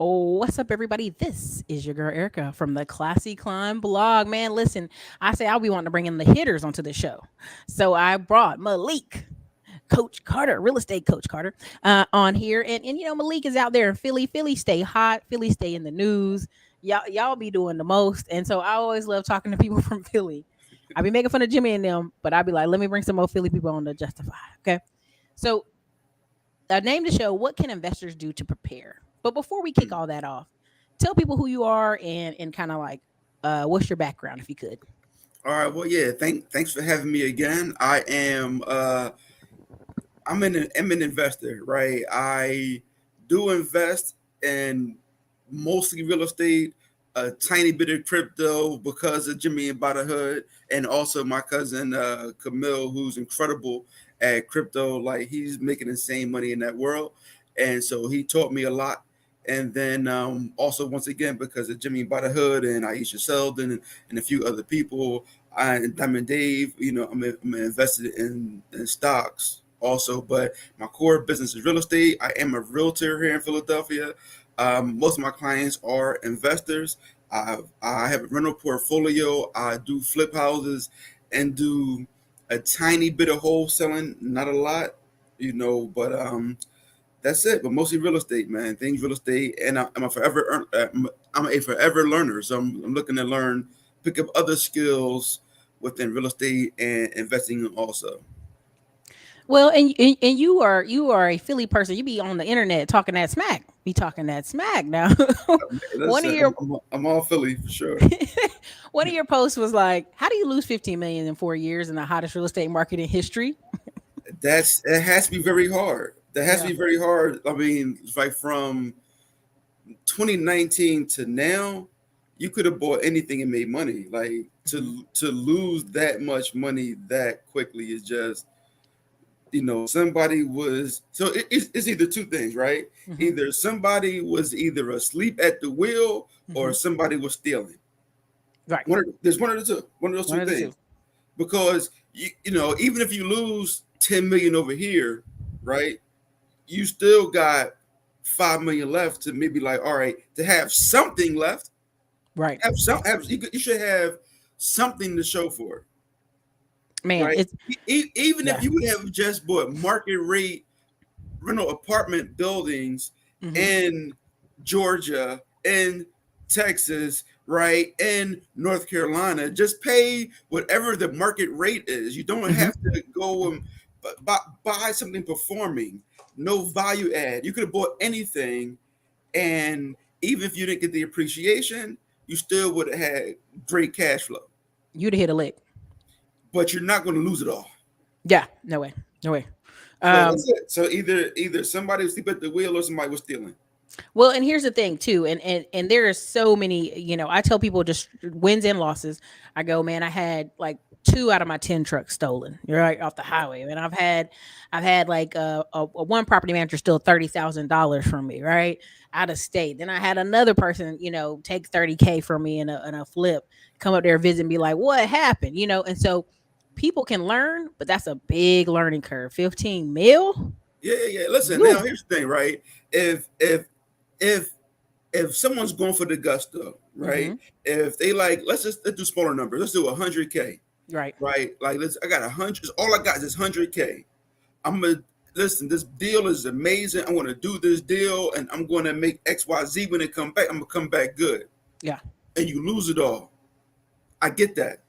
Oh, what's up, everybody? This is your girl Erica from the Classy Climb blog. Man, listen, I say I'll be wanting to bring in the hitters onto the show. So I brought Malik, Coach Carter, real estate coach Carter, on here. And Malik is out there in Philly. Philly stay hot. Philly stay in the news. Y'all be doing the most. And so I always love talking to people from Philly. I be making fun of Jimmy and them, but I be like, let me bring some more Philly people on to justify. Okay. So I named the show "What Can Investors Do to Prepare?" But before we kick all that off, tell people who you are and kind of like what's your background, if you could. All right. Well, yeah. Thanks for having me again. I'm an investor, right? I do invest in mostly real estate, a tiny bit of crypto because of Jimmy and By the Hood, and also my cousin Camille, who's incredible at crypto. Like he's making insane money in that world, and so he taught me a lot. And then also once again because of Jimmy By the Hood and Aisha Sheldon and a few other people, and Diamond Dave, I'm invested in stocks also, but my core business is real estate. I am a realtor here in Philadelphia. Most of my clients are investors. I have a rental portfolio. I do flip houses and do a tiny bit of wholesaling, not a lot, but that's it. But mostly real estate, man. Things real estate, and I'm a forever learner. So I'm looking to learn, pick up other skills within real estate and investing also. Well, and you are a Philly person. You be on the internet talking that smack. Be talking that smack now. one of Listen, your I'm all Philly for sure. one of your posts was like, "How do you lose 15 million in 4 years in the hottest real estate market in history?" It has to be very hard. That has to Yeah. be very hard. I mean, it's like from 2019 to now, you could have bought anything and made money. Like Hmm. to lose that much money that quickly is just, somebody was it's either two things, right? Hmm. Either somebody was either asleep at the wheel or Hmm. somebody was stealing. Right. There's one of those One two of the two. things. Because even if you lose 10 million over here, right, you still got 5 million left to maybe like, all right, to have something left. Right. You should have something to show for it, Man, right? it's Even if yeah. you would have just bought market rate rental apartment buildings Hmm. in Georgia, in Texas, right, in North Carolina, just pay whatever the market rate is. You don't Hmm. have to go and buy something performing, no value add. You could have bought anything, and even if you didn't get the appreciation, you still would have had great cash flow. You'd have hit a lick. But you're not going to lose it all. Yeah. No way. No way. So Um, that's it. So either somebody was sleeping at the wheel or somebody was stealing. Well, and here's the thing too, and there are so many. I tell people just wins and losses. I go, man, I had like 2 out of my 10 trucks stolen. You're right off the highway, and I've had like a one property manager steal $30,000 from me, right, out of state. Then I had another person, take 30K from me in a flip, come up there visit and be like, what happened, and so people can learn, but that's a big learning curve. 15 mil. Yeah, yeah, yeah. Listen, Woo. now here's the thing, right? If if someone's going for the gusto, right? Mm-hmm. If they like, let's do smaller numbers. Let's do 100K, Right. right? Like I got 100. All I got is 100K. I'm gonna listen. This deal is amazing. I'm gonna do this deal, and I'm gonna make XYZ when it come back. I'm gonna come back good, Yeah. and you lose it all. I get that.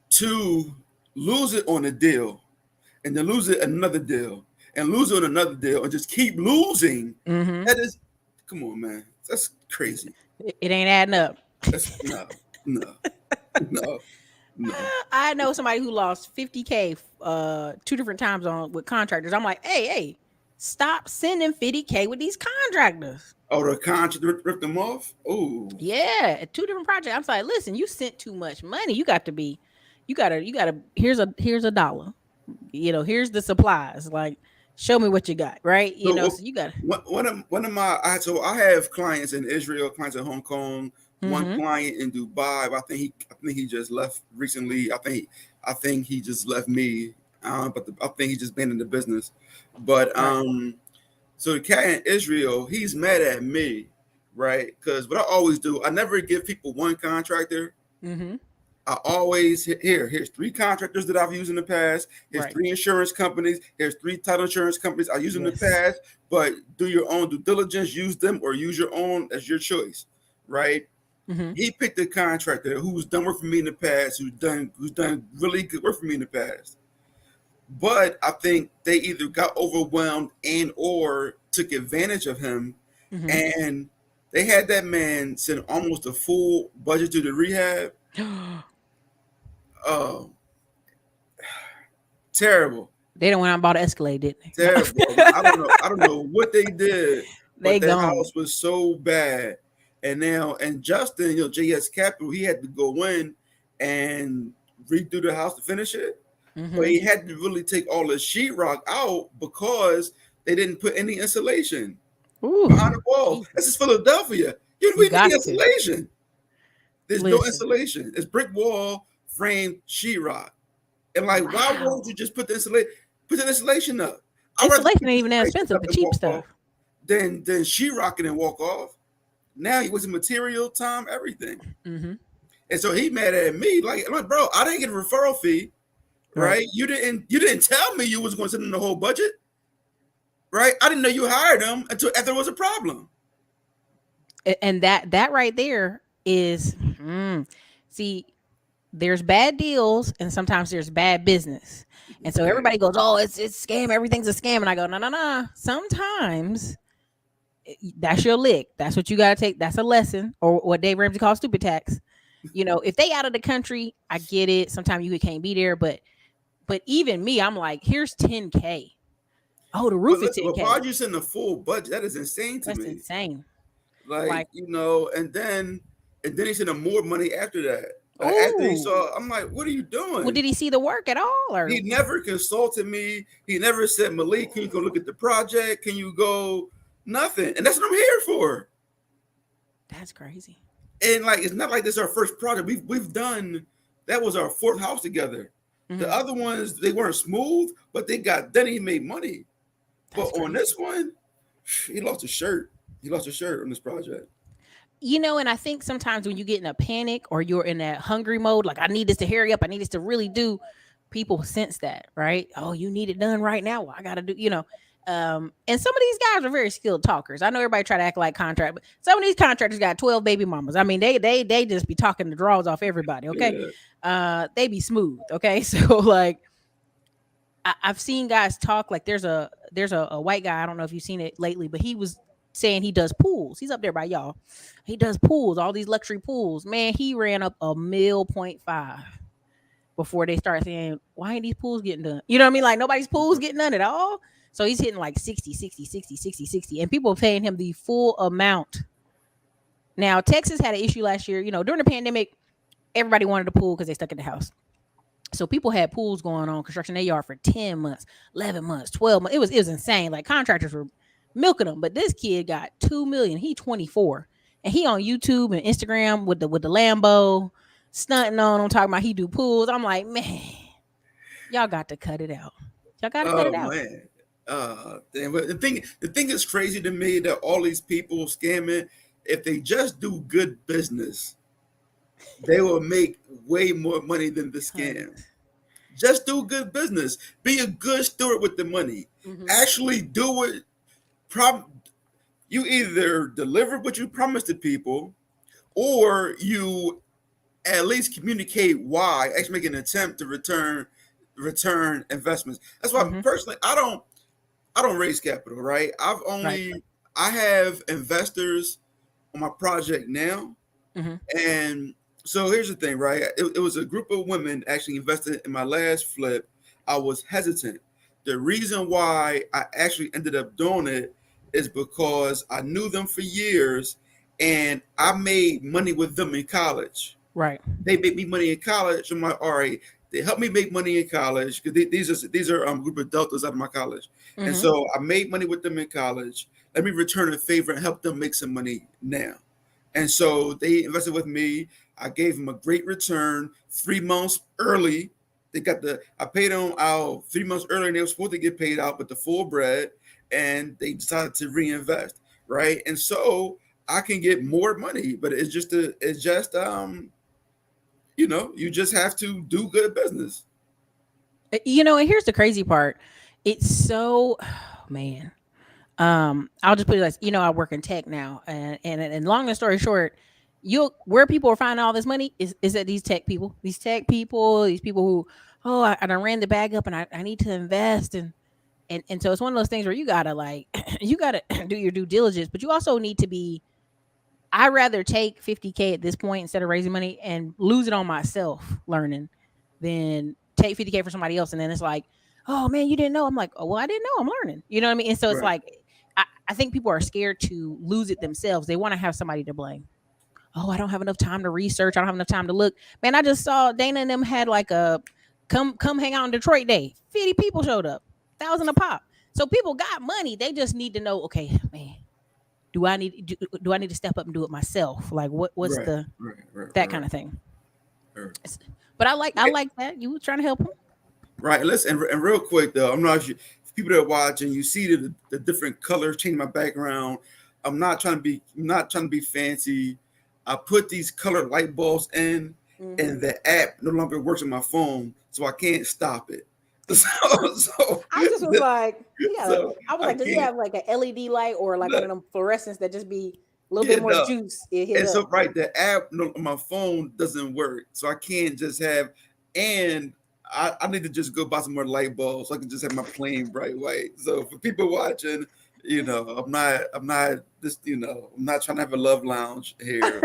To lose it on a deal and then lose it another deal and lose it on another deal and just keep losing. Mm-hmm. That is, come on, man. That's crazy. It ain't adding up. That's no, no, no. I know somebody who lost 50K 2 different times on with contractors. I'm like, hey, stop sending 50K with these contractors. Oh, the contract ripped them off. Oh, Yeah, at 2 different projects. I'm like, listen, you sent too much money. You gotta. Here's a dollar. Here's the supplies. Like, show me what you got, right? so So you got. one of my I have clients in Israel, clients in Hong Kong, one Mm-hmm. client in Dubai. I think he just left recently. I think he just left me. But I think he just been in the business. But Right. So the cat in Israel, he's mad at me, right? Because what I always do, I never give people one contractor. Mm-hmm. I always here's three contractors that I've used in the past. Here's Right. three insurance companies. Here's three title insurance companies I used in the Yes. past. But do your own due diligence, use them or use your own as your choice, right? Mm-hmm. He picked a contractor who's done work for me in the past, who's done really good work for me in the past. But I think they either got overwhelmed and or took advantage of him, Mm-hmm. and they had that man send almost a full budget to the rehab. Oh, terrible, They don't went out and bought an Escalade, didn't they? No. terrible. I don't know. I don't know what they did, They but that gone. house was so bad. And now, and Justin, JS Capital, he had to go in and redo the house to finish it. But Mm-hmm. he had to really take all the sheetrock out because they didn't put any insulation behind the Ooh, wall. This is Jesus. Philadelphia. You You we need got to insulation. There's no listen. insulation. It's brick wall, framed sheetrock. And like, why won't Wow. you just put the insulation up? I'd rather Insulation put ain't the even that prices expensive. up The and cheap walk off stuff. than sheetrocking and walk off. Now he was in material, time, everything. Mm-hmm. And so he mad at me. Like, I'm like, bro, I didn't get a referral fee, Right. right? You didn't tell me you was going to send in the whole budget, right? I didn't know you hired him until after there was a problem. And that right there is see, there's bad deals and sometimes there's bad business. And so Right. everybody goes, "Oh, it's scam, everything's a scam." And I go, "No, no, no. Sometimes that's your lick. That's what you got to take. That's a lesson or what Dave Ramsey calls stupid tax. If they out of the country, I get it. Sometimes you can't be there, but even me, I'm like, here's 10K. Oh, the But roof is listen, but 10K. why'd you send the full budget? That is insane to That's me. insane. Like, Like, and then he sent him more money after that. Like after he oh, saw, I'm like, what are you well, doing? did he see the work at all? Or He never consulted me. He never said, Malik, can you go look at the project? Can you go? Nothing. And that's what I'm here for. that's crazy. And like, it's not like this is our first project. We've done that was our fourth house together. The Hmm. other ones they weren't smooth, but they got done. He made money. But That's on this crazy. one, he lost a shirt. He lost a shirt on this project. And I think sometimes when you get in a panic or you're in that hungry mode, like I need this to hurry up, I need this to really do, people sense that, right? Oh, you need it done right now. Well, I gotta do. And some of these guys are very skilled talkers. I know everybody try to act like contract, but some of these contractors got 12 baby mamas. I mean, they just be talking the draws off everybody, okay? Yeah. They be smooth, okay? So like I've seen guys talk like there's a white guy. I don't know if you've seen it lately, but he was saying he does pools. He's up there by y'all. He does pools, all these luxury pools. Man, he ran up a mil point five before they start saying, why ain't these pools getting done? You know what I mean? Like nobody's pools getting done at all. So he's hitting like 60, 60, 60, 60, 60, and people are paying him the full amount. Now, Texas had an issue last year. During the pandemic, everybody wanted a pool because they stuck in the house. So people had pools going on construction their yard for 10 months, 11 months, 12 months. It was insane. Like contractors were milking them. But this kid got 2 million. He 24. And he on YouTube and Instagram with the Lambo, stunting on him, talking about he do pools. I'm like, man, y'all got to cut it out. Y'all got to cut Oh it out. man. Damn. But the thing is crazy to me that all these people scamming, if they just do good business, they will make way more money than the scam. Tons. Just do good business. Be a good steward with the money. Mm-hmm. Actually do it. You either deliver what you promised to people, or you at least communicate why. Actually, make an attempt to return investments. That's why Mm-hmm. personally, I don't raise capital. Right? Right. I have investors on my project now, Mm-hmm. and so here's the thing, right? It was a group of women actually invested in my last flip. I was hesitant. The reason why I actually ended up doing it is because I knew them for years and I made money with them in college. Right. They made me money in college. I'm like, all right, they helped me make money in college because these are group of deltas out of my college, and Mm-hmm. so I made money with them in college. Let me return a favor and help them make some money now. And so they invested with me. I gave them a great return 3 months early. I paid them out 3 months early and they were supposed to get paid out with the full bread. and they decided to reinvest, right? And so I can get more money, but you just have to do good business. And here's the crazy part. It's so man. I'll just put it like, I work in tech now, and long story short, where people are finding all this money is that these people who, oh, I done ran the bag up and I need to invest, and so it's one of those things where you gotta like you gotta do your due diligence, but you also need to be. I rather take 50K at this point instead of raising money and lose it on myself learning than take 50K for somebody else and then it's like, oh man, you didn't know. I'm like, oh well, I didn't know. I'm learning. You know what I mean? And so it's Right, like I think people are scared to lose it themselves. They want to have somebody to blame. Oh, I don't have enough time to research. I don't have enough time to look. Man, I just saw Dana and them had like a come hang out in Detroit day. 50 people showed up, 1,000 a pop. So people got money. They just need to know, okay, man, do I need to step up and do it myself? Like what's right, the right, right, that kind right, of thing. right. But I like that. You were trying to help them. Right. And real quick though, I'm not sure if people that are watching, you see the different colors change my background. I'm not trying to be fancy. I put these colored light bulbs in, Mm-hmm. and the app no longer works on my phone, so I can't stop it. So I just was like, yeah. so I was I like, does he can't. have like an LED light or like one of them fluorescents that just be a little bit Yeah, more no. juice? It hit And up. so right, the app no, on my phone doesn't work, so I can't just have. And I need to just go buy some more light bulbs so I can just have my plain bright white. So for people watching, I'm not trying to have a love lounge here.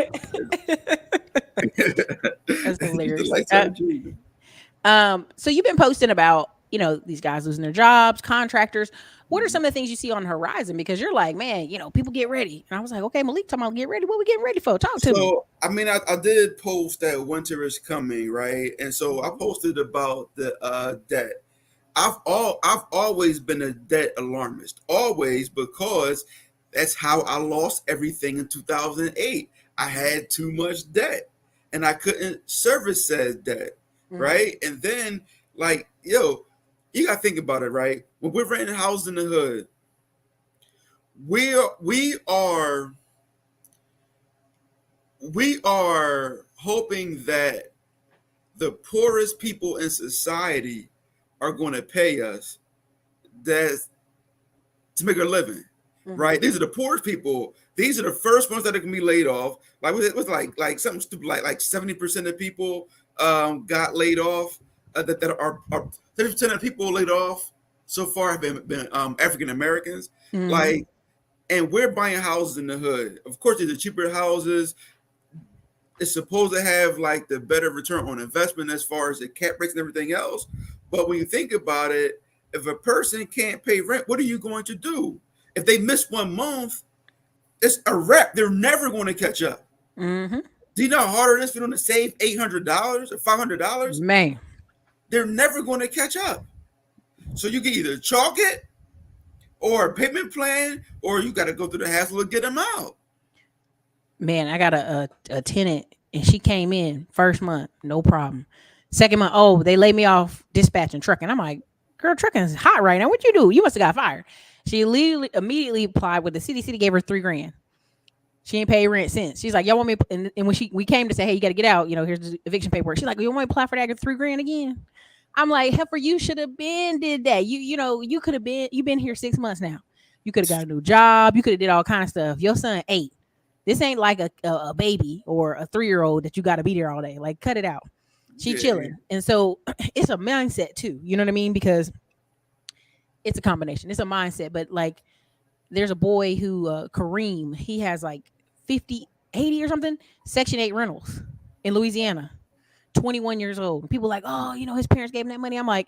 That's The hilarious. lights are G. So you've been posting about, these guys losing their jobs, contractors. What are Mhm. some of the things you see on the horizon? Because you're like, man, people get ready. And I was like, okay, Malik talking about get ready. What we getting ready for? Talk to me. So I mean, I did post that winter is coming, right? And so I Mhm. posted about the debt. I've always been a debt alarmist, always, because that's how I lost everything in 2008. I had too much debt, and I couldn't service said debt, Mhm. right? And then like yo, you gotta think about it, right? When we're renting houses in the hood, we are we are hoping that the poorest people in society are going to pay us that to make a living, Mhm. right? These are the poorest people. These are the first ones that are gonna be laid off. Like was it was like something stupid like 70% of people got laid off. That are 30% of people laid off so far have been African Americans. Mhm. Like, and we're buying houses in the hood. Of course, these are cheaper houses. It's supposed to have like the better return on investment as far as the cap rates and everything else. But when you think about it, if a person can't pay rent, what are you going to do? If they miss 1 month, it's a wrap. They're never going to catch up. Mhm. Do you know how hard it is for them to save $800 or $500? Man. They're never going to catch up. So you can either chalk it or a payment plan, or you got to go through the hassle of get them out. Man, I got a tenant and she came in first month, no problem. Second month, oh, they laid me off dispatching trucking. I'm like, girl, trucking is hot right now. What you do? You must have got fired. She immediately applied with the city. City gave her 3 grand. She ain't paid rent since. She's like, y'all want me? And when we came to say, hey, you got to get out. Here's the eviction paperwork. She's like, you want me to apply for that? Get 3 grand again? I'm like, heifer, you should have been did that. You could have been. You've been here 6 months now. You could have got a new job. You could have did all kind of stuff. Your son 8. This ain't like a baby or a 3-year-old that you got to be there all day. Like, cut it out. She Yeah, chilling, and so it's a mindset too. You know what I mean? Because it's a combination. It's a mindset, but like there's a boy who Kareem, he has like 50, 80 or something Section 8 rentals in Louisiana. 21 years old. People like, oh, his parents gave him that money. I'm like,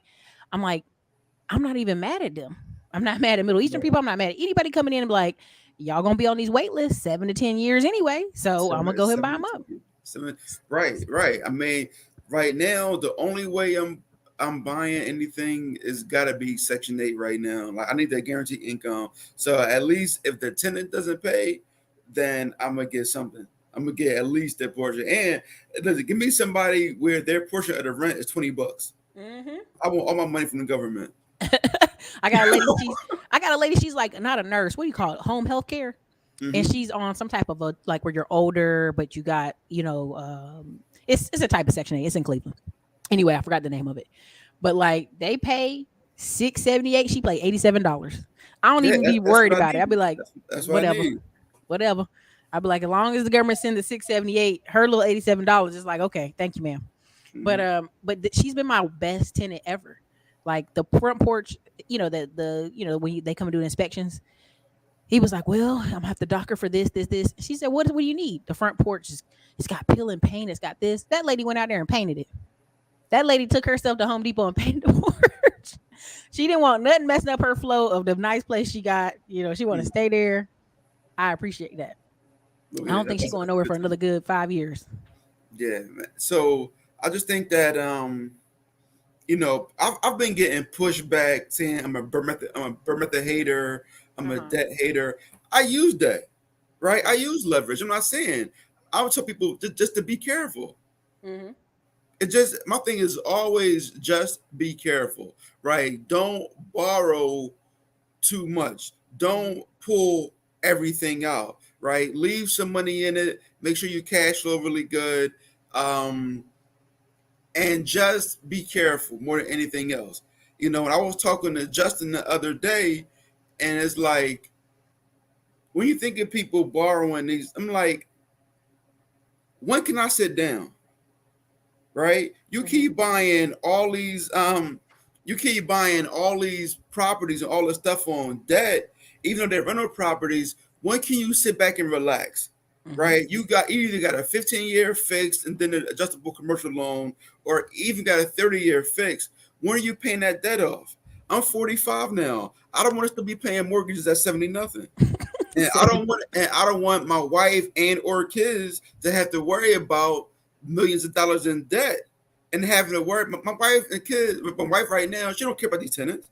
I'm not even mad at them. I'm not mad at Middle Eastern people. I'm not mad at anybody coming in and be like, y'all gonna be on these wait lists 7 to 10 years anyway. So I'm gonna seven, go ahead and buy seven, them up. seven. Right, right. I mean, right now the only way I'm buying anything is got to be Section 8 right now. Like I need that guaranteed income. So at least if the tenant doesn't pay, then I'm gonna get something. I'm gonna get at least that portion. And give me somebody where their portion of the rent is $20. Mm-hmm. I want all my money from the government. I got a lady. got a lady, she's like not a nurse. What do you call it? Home health care. And Mm-hmm. she's on some type of a like where you're older, but you got, it's a type of Section 8. It's in Cleveland. Anyway, I forgot the name of it. But like they pay 678. She pay $87. I don't Yeah, even be that's worried what I about it. I'd be need. like, That's what I whatever, need. whatever. I'd be like, as long as the government send the 678, her little $87 is like, okay, thank you, ma'am. But Hmm. she's been my best tenant ever. Like the front porch, when they come and do inspections, he was like, "Well, I'm gonna have to dock her for this, this, this." She said, "What do you need?" The front porch is it's got peel and paint. It's got this. That lady went out there and painted it. That lady took herself to Home Depot and painted the porch. She didn't want nothing messing up her flow of the nice place she got. She want to stay there. I appreciate that. Oh, I yeah, don't think she's that's going nowhere for good to another know. good 5 years. Yeah, man. So I just think that I've been getting pushback saying I'm a Bermuda hater, I'm Uh a huh. debt hater. I use that, right? I use leverage. I'm not saying I would tell people just to be careful. Mm-hmm. It just my thing is always just be careful, right? Don't borrow too much. Mm-hmm. Don't pull everything out, right? Leave some money in it. Make sure you cash flow really good. Um, and just be careful more than anything else. When I was talking to Justin the other day, and it's like when you think of people borrowing these, I'm like, when can I sit down? Right? Mm-hmm. You keep buying all these properties and all this stuff on debt, even though they're rental properties. When can you sit back and relax? Mm-hmm. Right? You either got a 15-year fixed and then an adjustable commercial loan, or even got a 30-year fixed. When are you paying that debt off? I'm 45 now. I don't want us to be paying mortgages at 70 nothing. And I don't 70. want my wife and or kids to have to worry about millions of dollars in debt and having to worry. My wife and kids, my wife right now, she don't care about these tenants,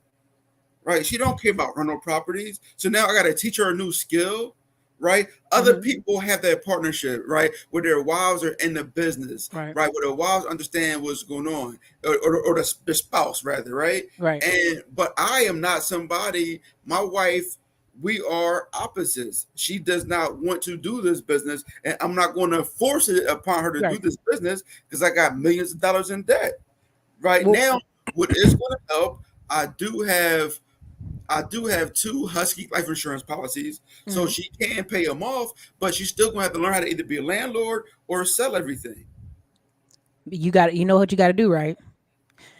right? She don't care about rental properties. So now I got to teach her a new skill, right? Other Mm-hmm. people have that partnership, right, where their wives are in the business, Right. right, where their wives understand what's going on, or the spouse rather, right? Right. And but I am not somebody. My wife. We are opposites. She does not want to do this business, and I'm not going to force it upon her to do Right. this business because I got millions of dollars in debt. Right Well. now, what is going to help? I do have I do have two Husky life insurance policies, so Mhm. she can pay them off, but she's still gonna have to learn how to either be a landlord or sell everything. You know what you got to do, right?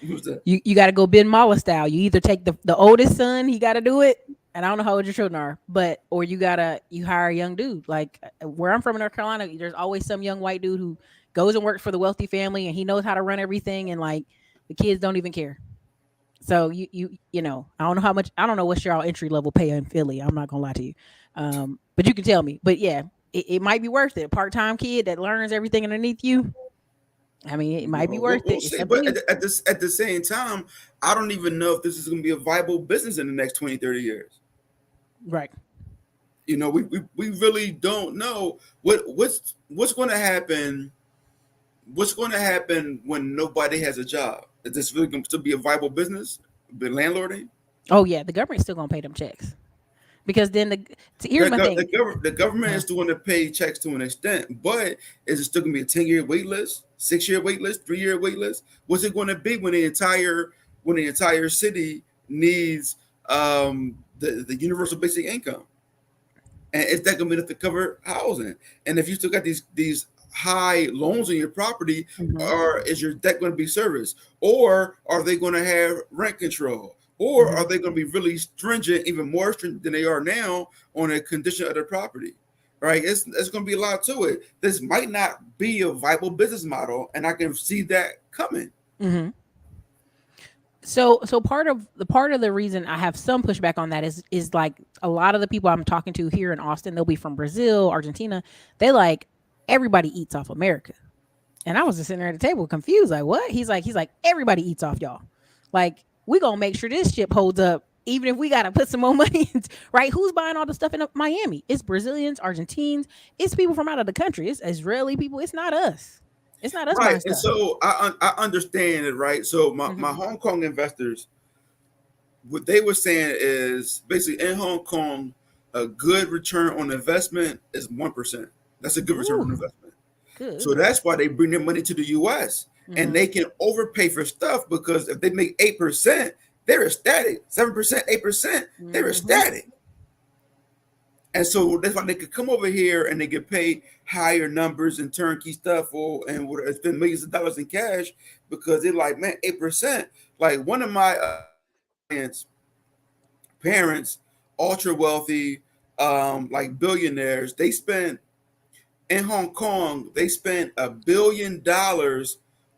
Who's that? You got to go Ben Mala style. You either take the oldest son, he got to do it, and I don't know how old your children are, but or you hire a young dude. Like where I'm from in North Carolina, there's always some young white dude who goes and works for the wealthy family, and he knows how to run everything, and like the kids don't even care. So I don't know how much, I don't know what's your entry level pay in Philly. I'm not gonna lie to you, but you can tell me. But yeah, it might be worth it. A part time kid that learns everything underneath you. I mean, it might be worth We'll it. It's see, something but new. at the same time, I don't even know if this is going to be a viable business in the next 20, 30 years. Right. We really don't know what's going to happen. What's going to happen when nobody has a job? Is this really going to be a viable business? Be landlording? Oh yeah, the government's still gonna pay them checks because then here's my thing. The government Uh-huh. is doing the pay checks to an extent, but is it still going to be a 10-year wait list, 6-year wait list, 3-year wait list? What's it going to be when the entire city needs the universal basic income? And is that going to be enough to cover housing? And if you still got these high loans on your property, Mhm. or is your debt going to be serviced, or are they going to have rent control, or are Mhm. they going to be really stringent, even more stringent than they are now, on the condition of their property? Right? It's going to be a lot to it. This might not be a viable business model, and I can see that coming. Mhm. So part of the reason I have some pushback on that is like a lot of the people I'm talking to here in Austin, they'll be from Brazil, Argentina. They like everybody eats off America. And I was just sitting there at the table confused, like, what? He's like, everybody eats off y'all. Like, we gonna make sure this ship holds up, even if we gotta put some more money in, right? Who's buying all the stuff in Miami? It's Brazilians, Argentines, it's people from out of the country, it's Israeli people, it's not us. It's not us Right. buying And stuff. so I understand it, right? So my Hmm. Hong Kong investors, what they were saying is basically in Hong Kong, a good return on investment is 1%. That's a good return on Ooh, investment. So good. that's why they bring their money to the U.S. and Mm-hmm. they can overpay for stuff because if they make 8%, they're ecstatic. 7%, 8%, they're Mm-hmm. ecstatic. And so that's why they could come over here and they get paid higher numbers and turnkey stuff and would spend millions of dollars in cash because they're like, man, 8%. Like one of my clients' parents, ultra wealthy, like billionaires, they spent in Hong Kong, they spent $1 billion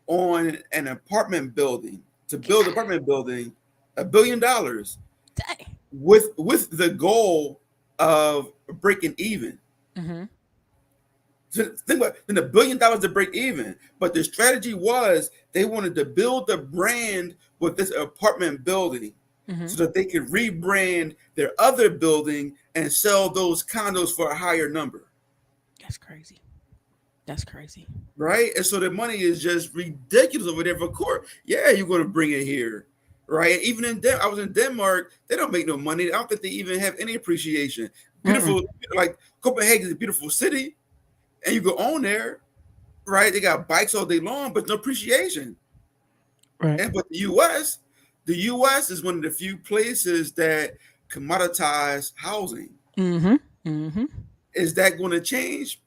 on an apartment building to build an apartment building, $1 billion Dang. with the goal of breaking even. Mm-hmm. So think about then $1 billion to break even. But the strategy was they wanted to build the brand with this apartment building Mm-hmm. so that they could rebrand their other building and sell those condos for a higher number. That's crazy. That's crazy. Right? And so the money is just ridiculous over there for court. Yeah, you're going to bring it here. Right? Even I was in Denmark, they don't make no money. I don't think they even have any appreciation. Mm-mm. Beautiful, like Copenhagen is a beautiful city, and you go on there, right? They got bikes all day long, but no appreciation. Right. And but the U.S. is one of the few places that commoditize housing. Mm-hmm. Mm-hmm. Is that going to change?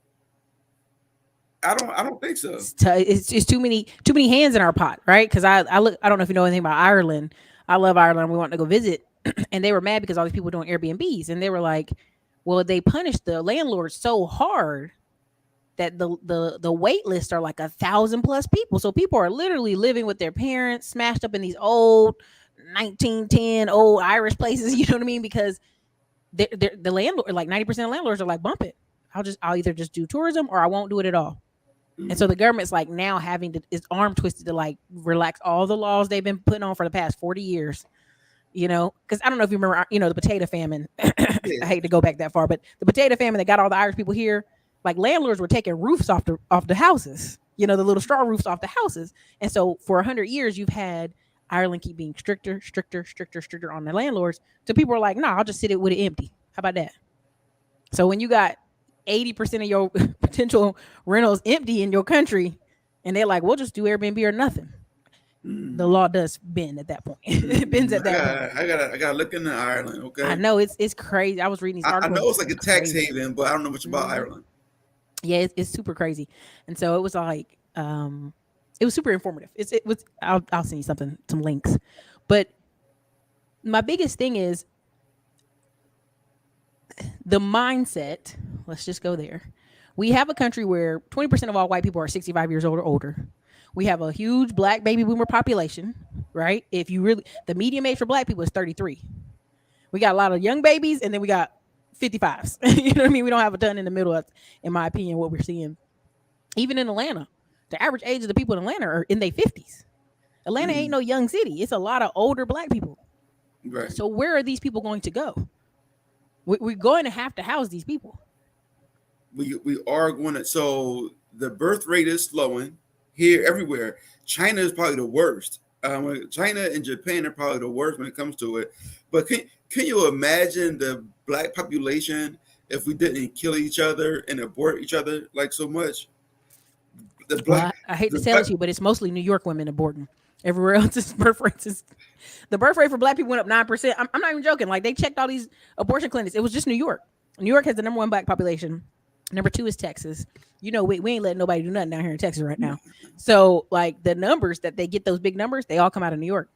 I don't think so. It's too many hands in our pot, right? Because I look, I don't know if you know anything about Ireland. I love Ireland. We want to go visit, and they were mad because all these people doing Airbnbs, and they were like, "Well, they punished the landlords so hard that the wait lists are like 1,000 plus people. So people are literally living with their parents, smashed up in these old 1910 old Irish places. You know what I mean? Because the landlord, like 90% of landlords are like, bump it. I'll either just do tourism or I won't do it at all. And so Mm. the government's like now having to its arm twisted to like relax all the laws they've been putting on for the past 40 years. Because I don't know if you remember, the potato famine. I Yeah. hate to go back that far, but the potato famine that got all the Irish people here, like landlords were taking roofs off the houses. The little straw roofs off the houses. And so for 100 years, you've had Ireland keep being stricter, stricter, stricter, stricter on the landlords. So people are like, "Nah, I'll just sit it with it empty. How about that?" So when you got 80% of your potential rentals empty in your country, and they're like, "We'll just do Airbnb or nothing." The Mm. law does bend at that point. It bends Mm. at that point. I gotta look into Ireland. I Okay. know it's crazy. I was reading these I articles. know it's like It's a tax crazy. haven, but I don't know much about Hmm. Ireland. Yeah, it's super crazy. And so it was like, it was super informative. It was. I'll send you some links. But my biggest thing is the mindset. Let's just go there. We have a country where 20% of all white people are 65 years old or older. We have a huge black baby boomer population, right? If you really, the median age for black people is 33. We got a lot of young babies, and then we got 55s. You know what I mean? We don't have a ton in the middle. That's, in my opinion, what we're seeing. Even in Atlanta, the average age of the people in Atlanta are in their 50s. Atlanta ain't Mm. no young city. It's a lot of older black people. Right. So where are these people going to go? We're going to have to house these people. We are going to. So the birth rate is slowing here everywhere. China is probably the worst. China and Japan are probably the worst when it comes to it. But can you imagine the black population if we didn't kill each other and abort each other like so much? The Well, black I hate to the tell black it to you, but it's mostly New York women aborting. Everywhere else, is birth rates is the birth rate for black people went up 9%. I'm not even joking. Like they checked all these abortion clinics. It was just New York. New York has the number one black population. Number two is Texas. We ain't letting nobody do nothing down here in Texas right now. So like the numbers that they get, those big numbers, they all come out of New York.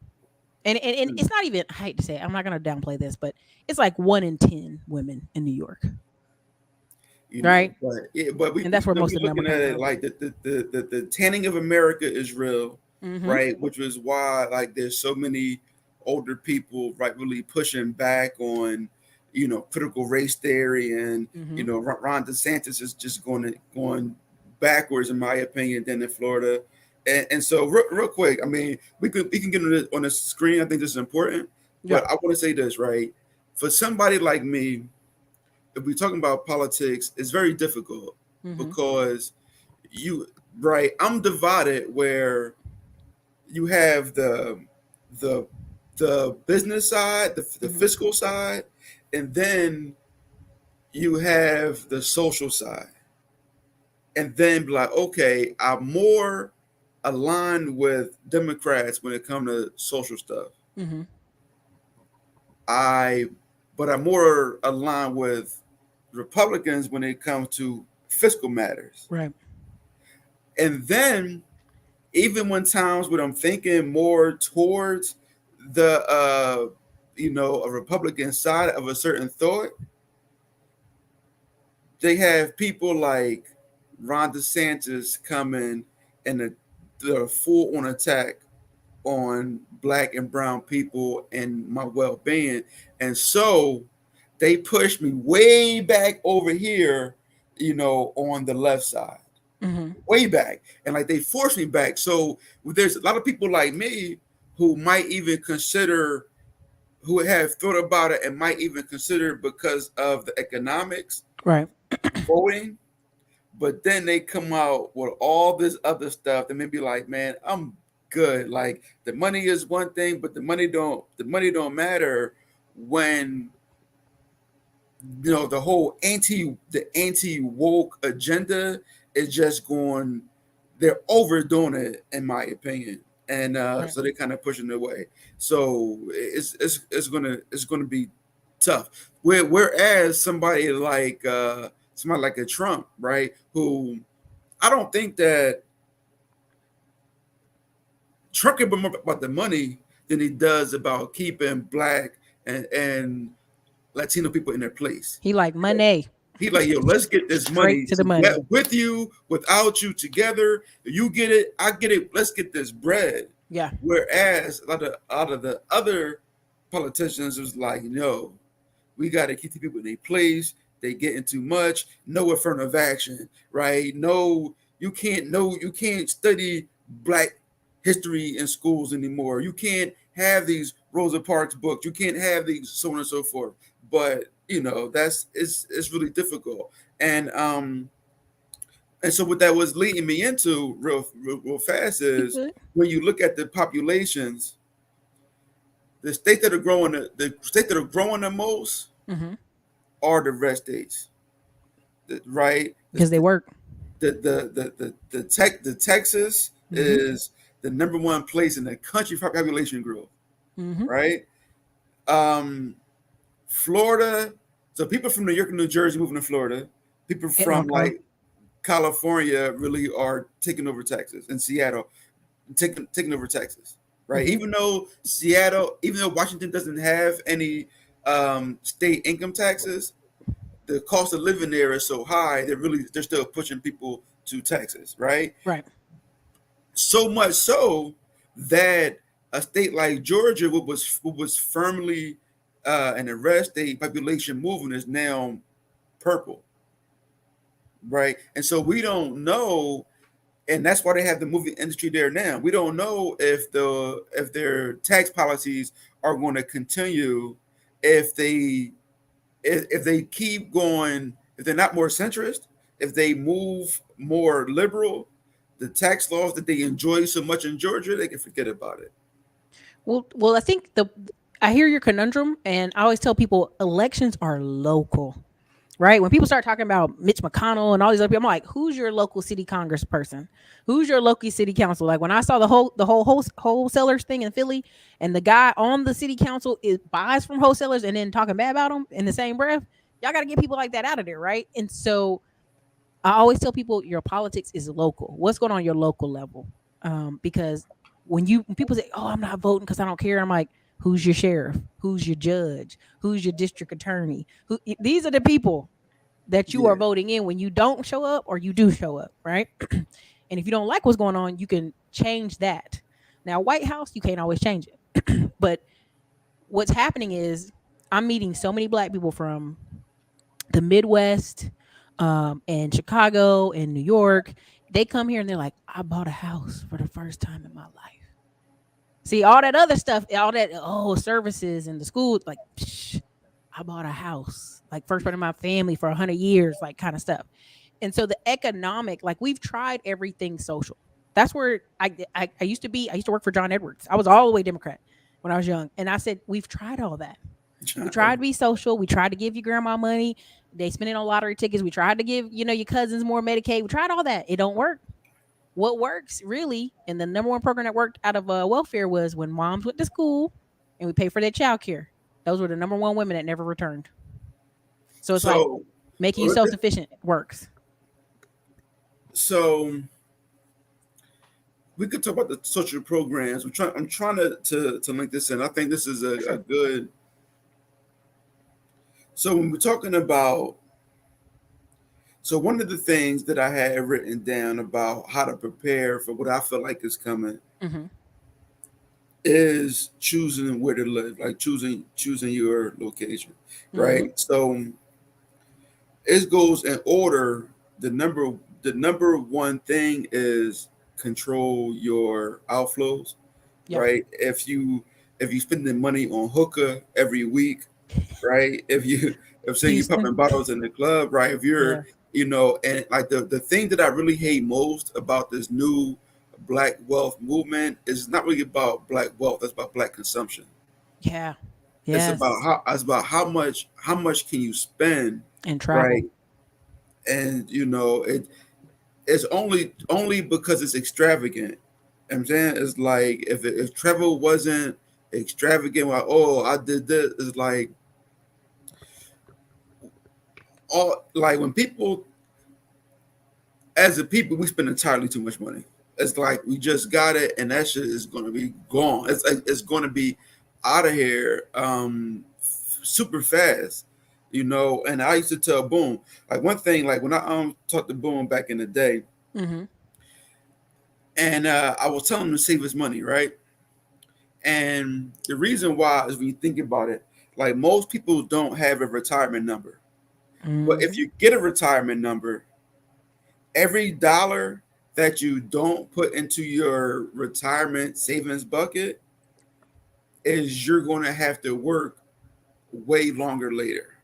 And it's not even, I hate to say it, I'm not gonna downplay this, but it's like 1 in 10 women in New York. Right? but yeah, but And that's where most we of the number looking at comes it from. like the tanning of America is real, Mm-hmm. right? Which was why like there's so many older people right really pushing back on critical race theory and Mm-hmm. Ron DeSantis is just going backwards in my opinion than in Florida. And so real quick, I mean we can get on the screen. I think this is important, Yeah. but I want to say this right for somebody like me if we're talking about politics, it's very difficult Mm-hmm. because you I'm divided where you have the the business side, the Hmm. fiscal side, and then you have the social side, and then be like, okay, I'm more aligned with Democrats when it comes to social stuff. Hmm. I, but I'm more aligned with Republicans when it comes to fiscal matters. Right. And then even when times when I'm thinking more towards the a Republican side of a certain thought, they have people like Ron DeSantis coming and the full on attack on black and brown people and my well being. And so they pushed me way back over here, on the left side, Hmm. way back. And like they forced me back. So there's a lot of people like me who might even consider, who have thought about it and might even consider because of the economics Right. voting, but then they come out with all this other stuff that may be like, man, I'm good. Like the money is one thing, but the money don't matter when the anti woke agenda is just going, they're overdoing it in my opinion. And Right. so they're kind of pushing it away. So it's gonna be tough. Whereas somebody like a Trump, right? Who I don't think that Trump can be more about the money than he does about keeping black and Latino people in their place. He like money. He like, yo, let's get this Straight money to the together, money. with you, without you, together. You get it, I get it. Let's get this bread. Yeah. Whereas a lot of the other politicians was like, no, we got to keep the people in their place. They getting too much. No affirmative action, right? No, you can't study black history in schools anymore. You can't have these Rosa Parks books. You can't have these so on and so forth. But that's it's really difficult. And so what that was leading me into real fast You is good? when you look at the populations, the state that are growing the state that are growing the most Hmm. are the red states, right? Because they work. The Texas Hmm. is the number one place in the country for population growth, Hmm. right? Um, Florida. So people from New York and New Jersey moving to Florida. People And North from Carolina. like California really are taking over Texas, and Seattle taking over Texas, right? Hmm. Even though Washington doesn't have any state income taxes, the cost of living there is so high. They're still pushing people to Texas, right? Right. So much so that a state like Georgia, what was firmly an red state population movement, is now purple, right? And so we don't know, and that's why they have the movie industry there now. We don't know if their tax policies are going to continue, if they keep going, if they're not more centrist, if they move more liberal, the tax laws that they enjoy so much in Georgia, they can forget about it. Well, I think I hear your conundrum, and I always tell people elections are local, right? When people start talking about Mitch McConnell and all these other people, I'm like, who's your local city congressperson? Who's your local city council? Like when I saw the whole wholesalers thing in Philly, and the guy on the city council buys from wholesalers and then talking bad about them in the same breath, y'all got to get people like that out of there, right? And so I always tell people your politics is local. What's going on your local level? Because when people say, "Oh, I'm not voting because I don't care," I'm like, "Who's your sheriff? Who's your judge? Who's your district attorney? These are the people that you are Yeah, voting in when you don't show up or you do show up, right? And if you don't like what's going on, you can change that. Now, White House, you can't always change it, but what's happening is I'm meeting so many black people from the Midwest, and Chicago and New York. They come here and they're like, I bought a house for the first time in my life. See, all that other stuff, all that, services and the school, like, psh, I bought a house, like, first part of my family for 100 years, like, kind of stuff. And so the economic, like, we've tried everything social. That's where I used to be. I used to work for John Edwards. I was all the way Democrat. when I was young. And I said, we've tried all that. We tried to be social. We tried to give your grandma money. They spend it on lottery tickets. We tried to give, your cousins more Medicaid. We tried all that. It don't work. What works really, and the number one program that worked out of welfare was when moms went to school and we paid for their child care. Those were the number one women that never returned. So it's like So, making you self sufficient works. so we could talk about the social programs. I'm trying to link this in. I think this is a Sure. good. So when we're talking about, so one of the things that I had written down about how to prepare for what I feel like is coming Mm-hmm. is choosing where to live, like choosing your location, Mm-hmm. right? So it goes in order. The number one thing is control your outflows, Yeah. right? If you spending money on hookah every week, right? If saying you popping Houston. bottles in the club, right? If you're, Yeah. and like the thing that I really hate most about this new black wealth movement is not really about black wealth. It's about black consumption. Yeah. It's about Yes. how much can you spend, And travel. right? And it's only because it's extravagant. I'm saying it's like if travel wasn't extravagant, like, oh, I did this, it's like all, like when people, as a people, we spend entirely too much money. It's like we just got it, and that shit is going to be gone. It's going to be out of here, super fast, And I used to tell Boom, like one thing, like when I talked to Boom back in the day, Mm-hmm. and I was telling him to save his money, right? And the reason why is when you think about it, like most people don't have a retirement number, but if Mm-hmm. you get a retirement number, every dollar that you don't put into your retirement savings bucket is you're going to have to work way longer later,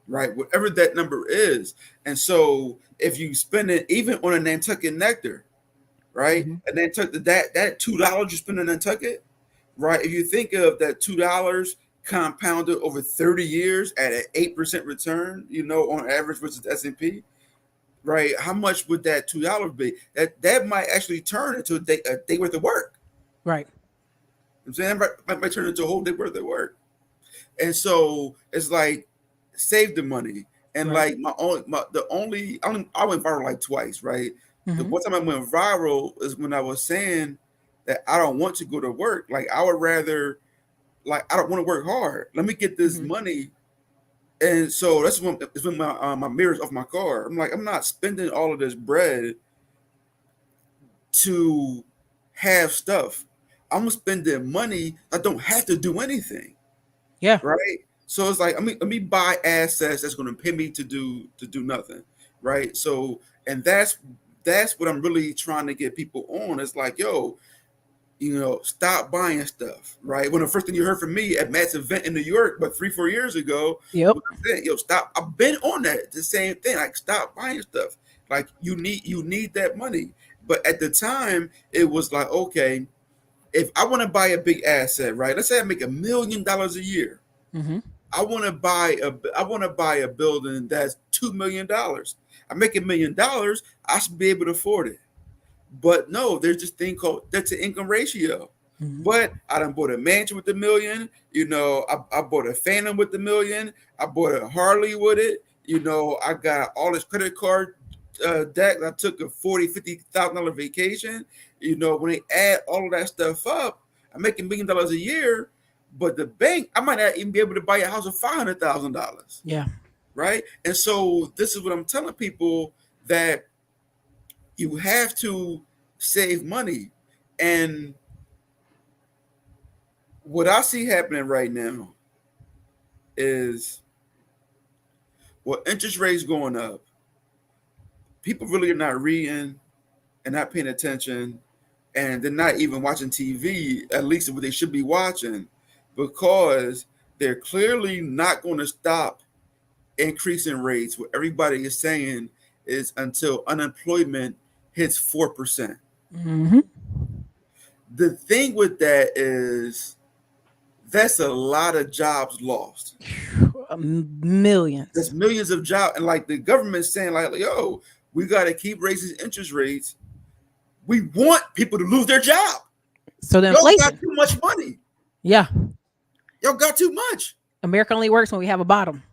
right? Whatever that number is. And so if you spend it even on a Nantucket nectar, right? Mm-hmm. And Nantucket, that $2 you spend on Nantucket, right? If you think of that $2 compounded over 30 years at an 8% return, on average versus the S&P, right? How much would that $2 be? That might actually turn into a day worth of work. Right. I'm saying might turn into a whole day worth of work. And so it's like save the money. And Right. like I went viral like twice, right? The Mm-hmm. one time I went viral is when I was saying that I don't want to go to work. Like I would rather, like I don't want to work hard. Let me get this Mm-hmm. money. And so that's when my mirrors off my car. I'm like, I'm not spending all of this bread to have stuff. I'm spending money. I don't have to do anything, Yeah. right? So it's like, let me buy assets that's going to pay me to do nothing, right? So, and that's what I'm really trying to get people on. It's like, yo, stop buying stuff, right? When the first thing you heard from me at Matt's event in New York, but 3-4 years ago, Yep. was I said, yo, stop. I've been on that, the same thing. Like, stop buying stuff. Like, you need that money. But at the time, it was like, okay, if I want to buy a big asset, right? Let's say I make $1 million a year. Mm-hmm. I want to buy a building that's $2 million. I make $1 million, I should be able to afford it. But no, there's this thing called debt to income ratio. Mm-hmm. But I done bought a mansion with $1 million. I bought a Phantom with $1 million. I bought a Harley with it. I got all this credit card debt. I took a $40,000, $50,000 vacation. When they add all of that stuff up, I'm making $1 million a year. But the bank, I might not even be able to buy a house of $500,000, Yeah. right? And so this is what I'm telling people, that you have to save money. And what I see happening right now is, well, interest rates going up. People really are not reading and not paying attention, and they're not even watching TV, at least what they should be watching, because they're clearly not going to stop increasing rates. What everybody is saying is until unemployment hits 4%. Mm-hmm. The thing with that is That's a lot of jobs lost. There's Millions. millions of jobs, and like the government saying, like, yo, we got to keep raising interest rates. We want people to lose their job. So the Y'all got inflation. too much money. Yeah. Y'all got too much. America only works when we have a bottom.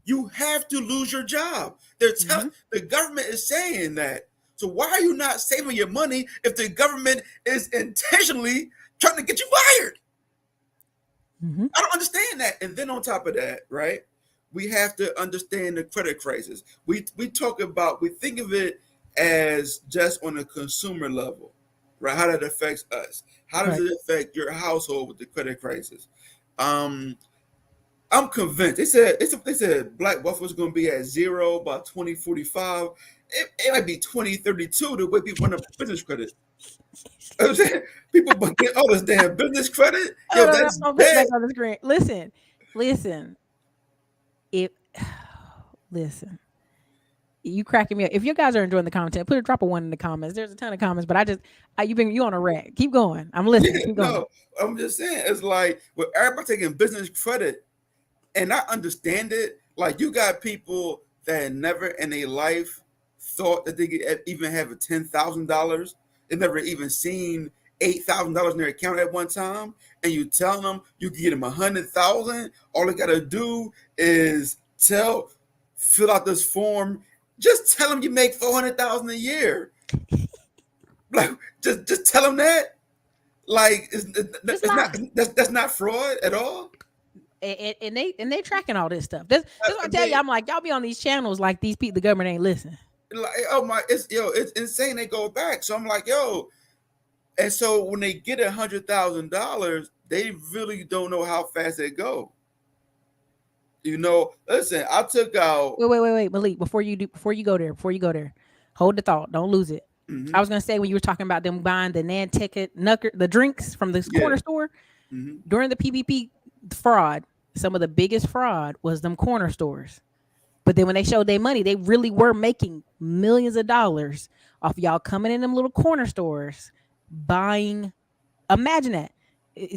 You have to lose your job. Hmm. The government is saying that. So why are you not saving your money if the government is intentionally trying to get you fired? Hmm. I don't understand that. And then on top of that, right, we have to understand the credit crisis. We think of it as just on a consumer level, right? How that affects us. How does Right. it affect your household with the credit crisis? Um, I'm convinced. They said black wealth was going to be at zero by 2045. It might be 2032 the way people run up business credit. I'm saying people get all this damn business credit. Oh Yo, no, no, that's I'll put it dead. back on the screen. Listen, listen. If listen, you cracking me up. If you guys are enjoying the content, put a drop of one in the comments. There's a ton of comments, but you on a rack. Keep going. I'm Yeah, listening. Keep going. no, I'm just saying it's like with everybody taking business credit, and I understand it. Like you got people that never in their life thought that they could even have a $10,000. They never even seen $8,000 in their account at one time, and you tell them you can get them 100,000. All they gotta do is fill out this form. Just tell them you make 400,000 a year. Like just tell them that. Like Just it's not lie. that's not fraud at all. And they tracking all this stuff. This what I tell you. They I'm like, y'all be on these channels like these people. The government ain't listening. like, oh my, it's insane. They go back. So I'm like, yo, and so when they get $100,000, they really don't know how fast they go. Listen, I took out. Wait, Malik. Before you go there, hold the thought. Don't lose it. Hmm. I was gonna say when you were talking about them buying the Nantucket Nucker, the drinks from this Yeah. corner store Hmm. during the PPP fraud. Some of the biggest fraud was them corner stores. But then when they showed their money, they really were making millions of dollars off y'all coming in them little corner stores buying. Imagine that.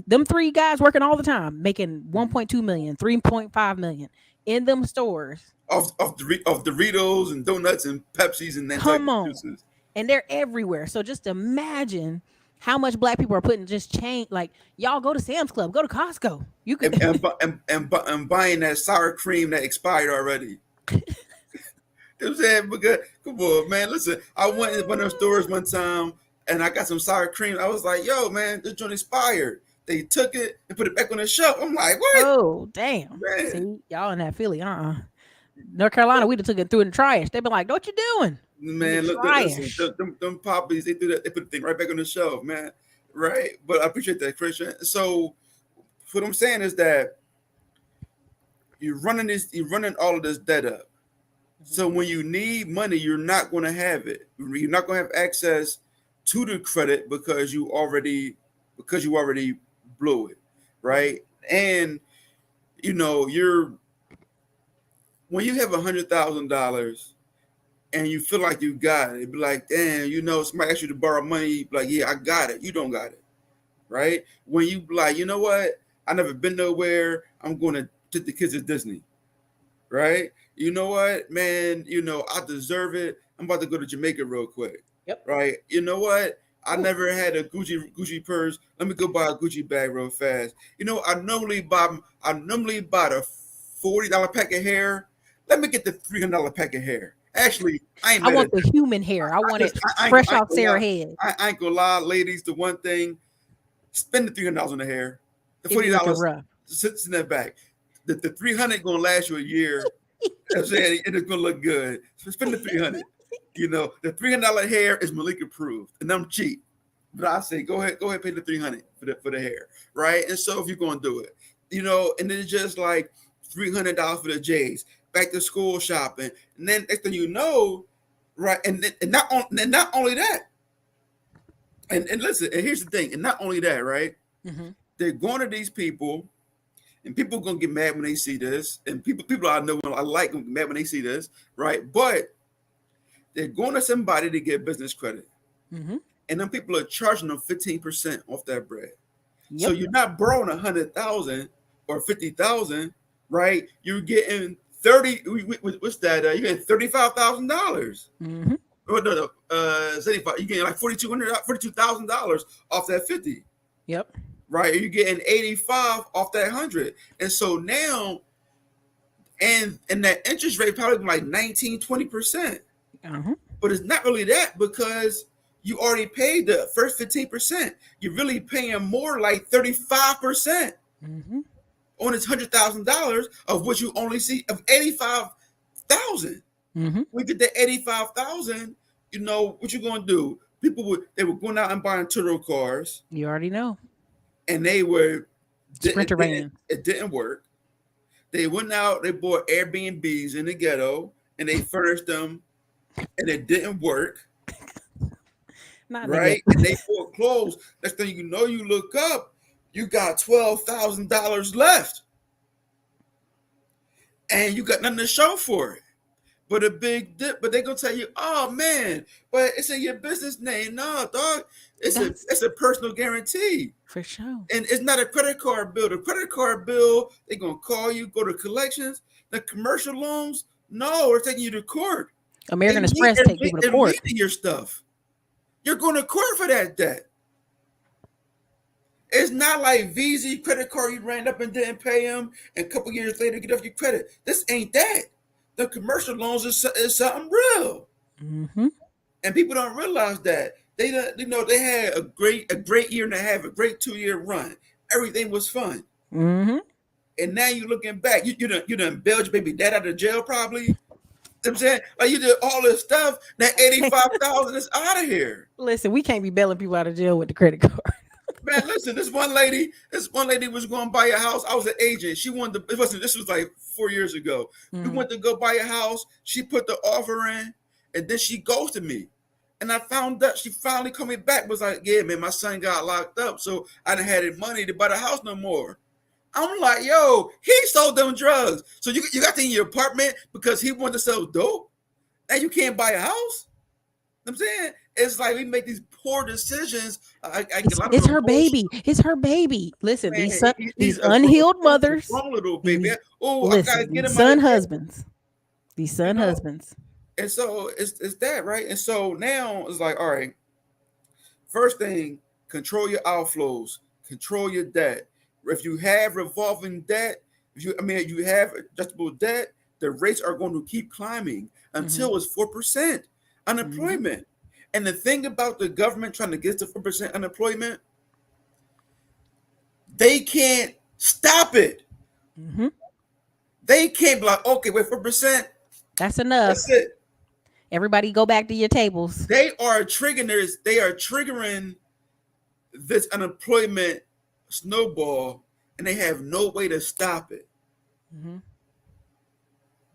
Them three guys working all the time, making 1.2 million, 3.5 million in them stores. Of Doritos and donuts and Pepsis and Nantucket Come on. juices. And they're everywhere. So just imagine how much black people are putting just change. Like, y'all go to Sam's Club, go to Costco. You could. And buying that sour cream that expired already. You know what I'm saying? Because come on, man. Listen, I went in one of those stores one time and I got some sour cream. I was like, yo, man, this joint expired. They took it and put it back on the shelf. I'm like, what? Oh, damn. Man. See, y'all in that Philly. North Carolina, we'd have took it through in the trash. They'd been like, what you doing? In the Man, look, listen, trash. them poppies, they do that, they put the thing right back on the shelf, man. Right? But I appreciate that, Christian. So what I'm saying is that you're running all of this debt up. So when you need money, you're not going to have it. You're not going to have access to the credit because you already blew it, right? And you're when you have $100,000 and you feel like you got it, be like, damn, somebody asked you to borrow money, you be like, yeah, I got it. You don't got it, right? When you be like, you know what? I never been nowhere. I'm going to take the kids to Disney, right? You know what, man? I deserve it. I'm about to go to Jamaica real quick, Yep. right? You know what? I Ooh. never had a Gucci purse. Let me go buy a Gucci bag real fast. I normally buy the $40 pack of hair. Let me get the $300 pack of hair. Actually, I ain't I mad want at the that. human hair. I I want just it I fresh ain't off gonna lie. Sarah's head. I ain't gonna lie, ladies. The one thing, spend the $300 on the hair. The It be forty looking dollars rough. sits in that back. The 300 gonna last you a year. I'm saying, and it's gonna look good. So spend the 300. The $300 hair is Malik approved, and I'm cheap. But I say, go ahead, pay the 300 for the hair, right? And so if you're gonna do it, and then it's just like $300 for the J's, back to school shopping, and then next thing you know, right? And not only that, and listen, and here's the thing, and not only that, right? Hmm. They're going to these people, and people gonna get mad when they see this, and people I know I like gonna get mad when they see this, right? But they're going to somebody to get business credit, Hmm. and then people are charging them 15% off that bread. So Yep. you're not borrowing 100,000 or 50,000, right? You're getting 30. What's that? You're getting $35,000. Mm-hmm. Oh, no, 75. You're getting like $42,000 off that 50, Yep. right? You're getting 85 off that 100. And so now, and that interest rate probably like 19, 20%. Uh-huh. But it's not really that because you already paid the first 15%. You're really paying more like 35% Mm-hmm. on this $100,000 of which you only see of 85,000. Mm-hmm. We get the 85,000. You know what you're gonna do? They were going out and buying Turo cars, You already know. and they were Sprinter van. it didn't work. They went out, they bought Airbnbs in the ghetto, and they furnished them, and it didn't work. Not nigga. Right? And they bought clothes. Next thing you know, you look up, you got $12,000 left, and you got nothing to show for it. But a big dip. But they gonna tell you, oh man, but it's in your business name. No, dog, That's it's a personal guarantee. for sure. And it's not a credit card bill. The credit card bill, they're gonna call you, go to collections. The commercial loans, no, they're taking you to court. American And Express take people to court. leaving your stuff. You're going to court for that debt. It's not like Visa credit card you ran up and didn't pay them, and a couple years later get off your credit. This ain't that. The commercial loans is something real, Mm-hmm. and people don't realize that. They had a great year and a half, a great 2 year run. Everything was fun, Mm-hmm. and now you looking back, you done bailed your baby dad out of jail probably. You know what I'm saying, like you did all this stuff. That 85,000 is out of here. Listen, we can't be bailing people out of jail with the credit card. Man, listen, this one lady was going to buy a house. I was an agent. She wanted to, this was like 4 years ago. We Mm. went to go buy a house. She put the offer in, and then she ghosted me. And I found out she finally called me back, was like, yeah, man, my son got locked up, so I didn't have the money to buy the house no more. I'm like, yo, he sold them drugs. So you got in your apartment because he wanted to sell dope, and you can't buy a house? You know what I'm saying? It's like we make these poor decisions. I get a lot It's of her emotion. baby. It's her baby. Listen, Man, these he's unhealed mothers, grown little baby. these Oh, I gotta listen, get these him out son of jail. husbands. These You son know, husbands. and so it's that, right? And so now it's like, all right, first thing, control your outflows, control your debt. If you have revolving debt, you have adjustable debt, the rates are going to keep climbing Mm-hmm. until it's 4% Mm-hmm. unemployment. And the thing about the government trying to get to 4% unemployment, they can't stop it. Mm-hmm. They can't be like, okay, wait, 4%, That's enough. that's it. Everybody go back to your tables. They are triggering this unemployment snowball, and they have no way to stop it. Mm-hmm.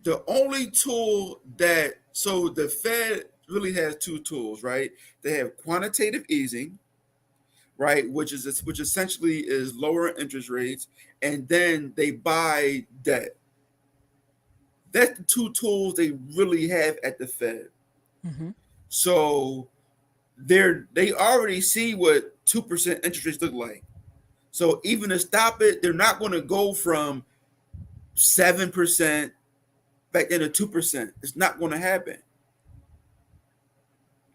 The only tool that so the Fed really has two tools, right? They have quantitative easing, right, which essentially is lower interest rates, and then they buy debt. That's the two tools they really have at the Fed. Mm-hmm. So they already see what 2% interest rates look like. So even to stop it, they're not going to go from 7% back into 2%. It's not going to happen,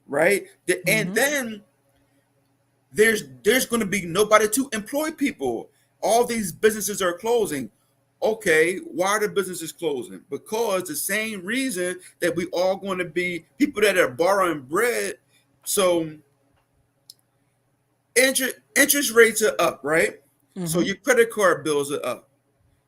right? And Mm-hmm. then there's going to be nobody to employ people. All these businesses are closing. Okay, why are the businesses closing? Because the same reason that we all going to be people that are borrowing bread. So interest rates are up, right? So Mm-hmm. your credit card bills are up.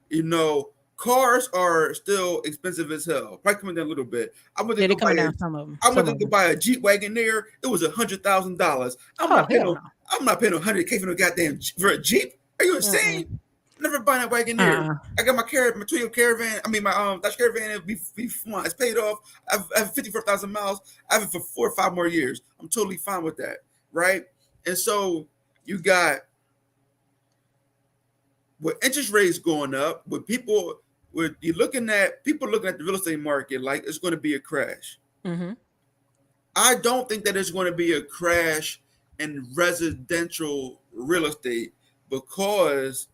You know, cars are still expensive as hell. Probably coming down a little bit. I went to Yeah, they go buy coming a down. Some of them. I went Some to of go them. buy a Jeep Wagoneer. It was $100,000. Oh hell no. I'm not paying 100K for no goddamn for a Jeep. Are you Uh-uh. insane? Never buying a Wagoneer. Uh-uh. I got my Toyota Caravan. I mean my Dodge Caravan. Be fine. It's paid off. I have 54,000 miles. I have it for 4 or 5 more years. I'm totally fine with that, right? And so you got with interest rates going up, with people looking at the real estate market like it's going to be a crash. Mm-hmm. I don't think that it's going to be a crash in residential real estate. because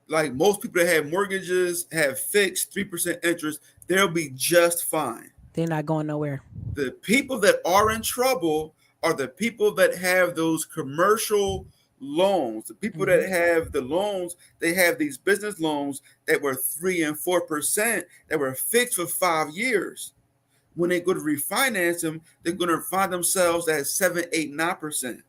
like most people that have mortgages have fixed 3% interest, they'll be just fine. They're not going nowhere. The people that are in trouble are the people that have those commercial loans. The people Mm-hmm. that have the loans, they have these business loans that were 3 and 4% that were fixed for 5 years. When they go to refinance them, they're going to find themselves at 7, 8, 9%.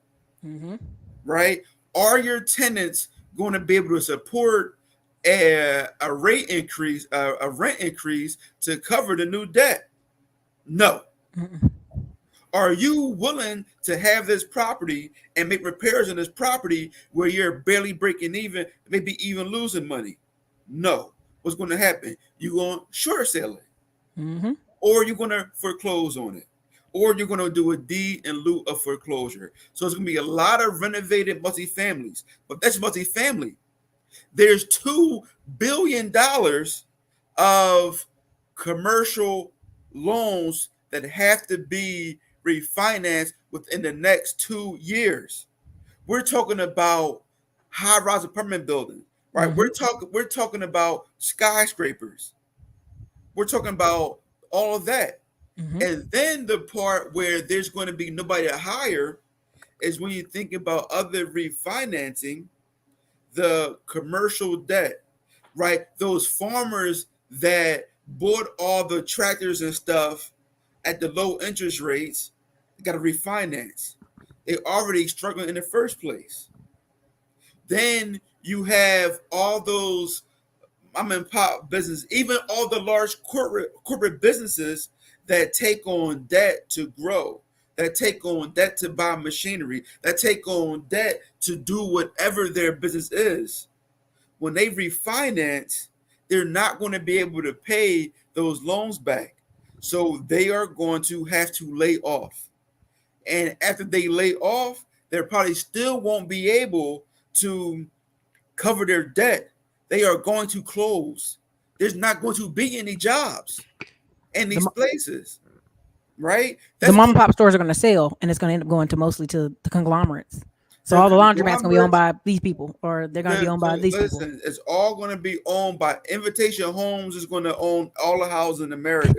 Mm-hmm. Right? Are your tenants going to be able to support a rate increase, a rent increase to cover the new debt? No. Mm-mm. Are you willing to have this property and make repairs on this property where you're barely breaking even, maybe even losing money? No. What's going to happen? You're going to short sale it, Mm-hmm. or you're going to foreclose on it, or you're going to do a deed in lieu of foreclosure. So it's going to be a lot of renovated multifamilies, but that's multifamily. There's $2 billion of commercial loans that have to be refinanced within the next 2 years. We're talking about high-rise apartment buildings, right? Mm-hmm. We're talking about skyscrapers. We're talking about all of that. Mm-hmm. And then the part where there's going to be nobody to hire is when you think about other refinancing, the commercial debt, right? Those farmers that bought all the tractors and stuff at the low interest rates got to refinance. They're already struggling in the first place. Then you have all those mom and pop business, even all the large corporate businesses that take on debt to grow, that take on debt to buy machinery, that take on debt to do whatever their business is. When they refinance, they're not going to be able to pay those loans back. So they are going to have to lay off. And after they lay off, they probably still won't be able to cover their debt. They are going to close. There's not going to be any jobs in The, these places, right? the That's mom going and to pop stores are going to sell, and it's going to end up going to mostly to the conglomerates. So the all the laundromats going to be owned conglomerates. by these people, or they're going to be owned by these people. Listen, it's all going to be owned by Invitation Homes. Is going to own all the houses in America.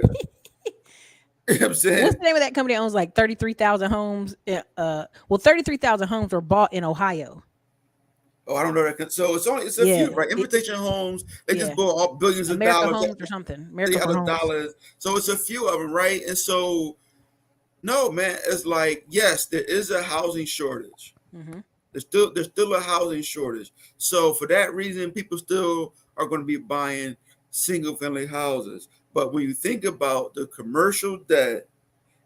You know what I'm What's saying? the name of that company that owns like 33,000 homes? Well, 33,000 homes are bought in Ohio. Oh, I don't know that. So it's a few, Yeah, right? it, Invitation Homes. They just yeah. bought all billions of America dollars, Homes or something. America the for other Homes. dollars. So it's a few of them, right? And so no, man, it's like yes, there is a housing shortage. Mm-hmm. There's still a housing shortage. So for that reason, people still are going to be buying single family houses. But when you think about the commercial debt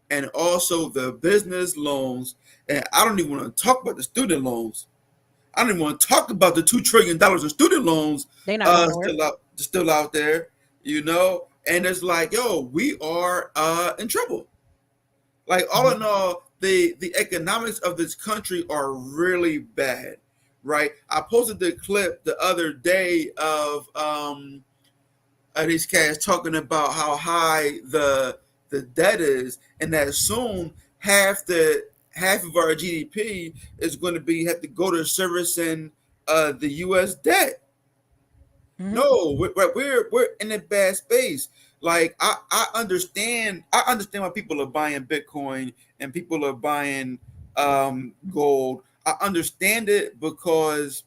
and also the business loans, and I don't even want to talk about the student loans. I don't even want to talk about the $2 trillion in student loans They're not going nowhere. still out there, you know. And it's like, yo, we are in trouble. Like all Mm-hmm. in all, the economics of this country are really bad, right? I posted the clip the other day of these cats talking about how high the debt is, and that soon half of our GDP is going to be have to go to servicing the U.S. debt. Mm-hmm. No, we're in a bad space. Like I understand why people are buying Bitcoin and people are buying gold. I understand it because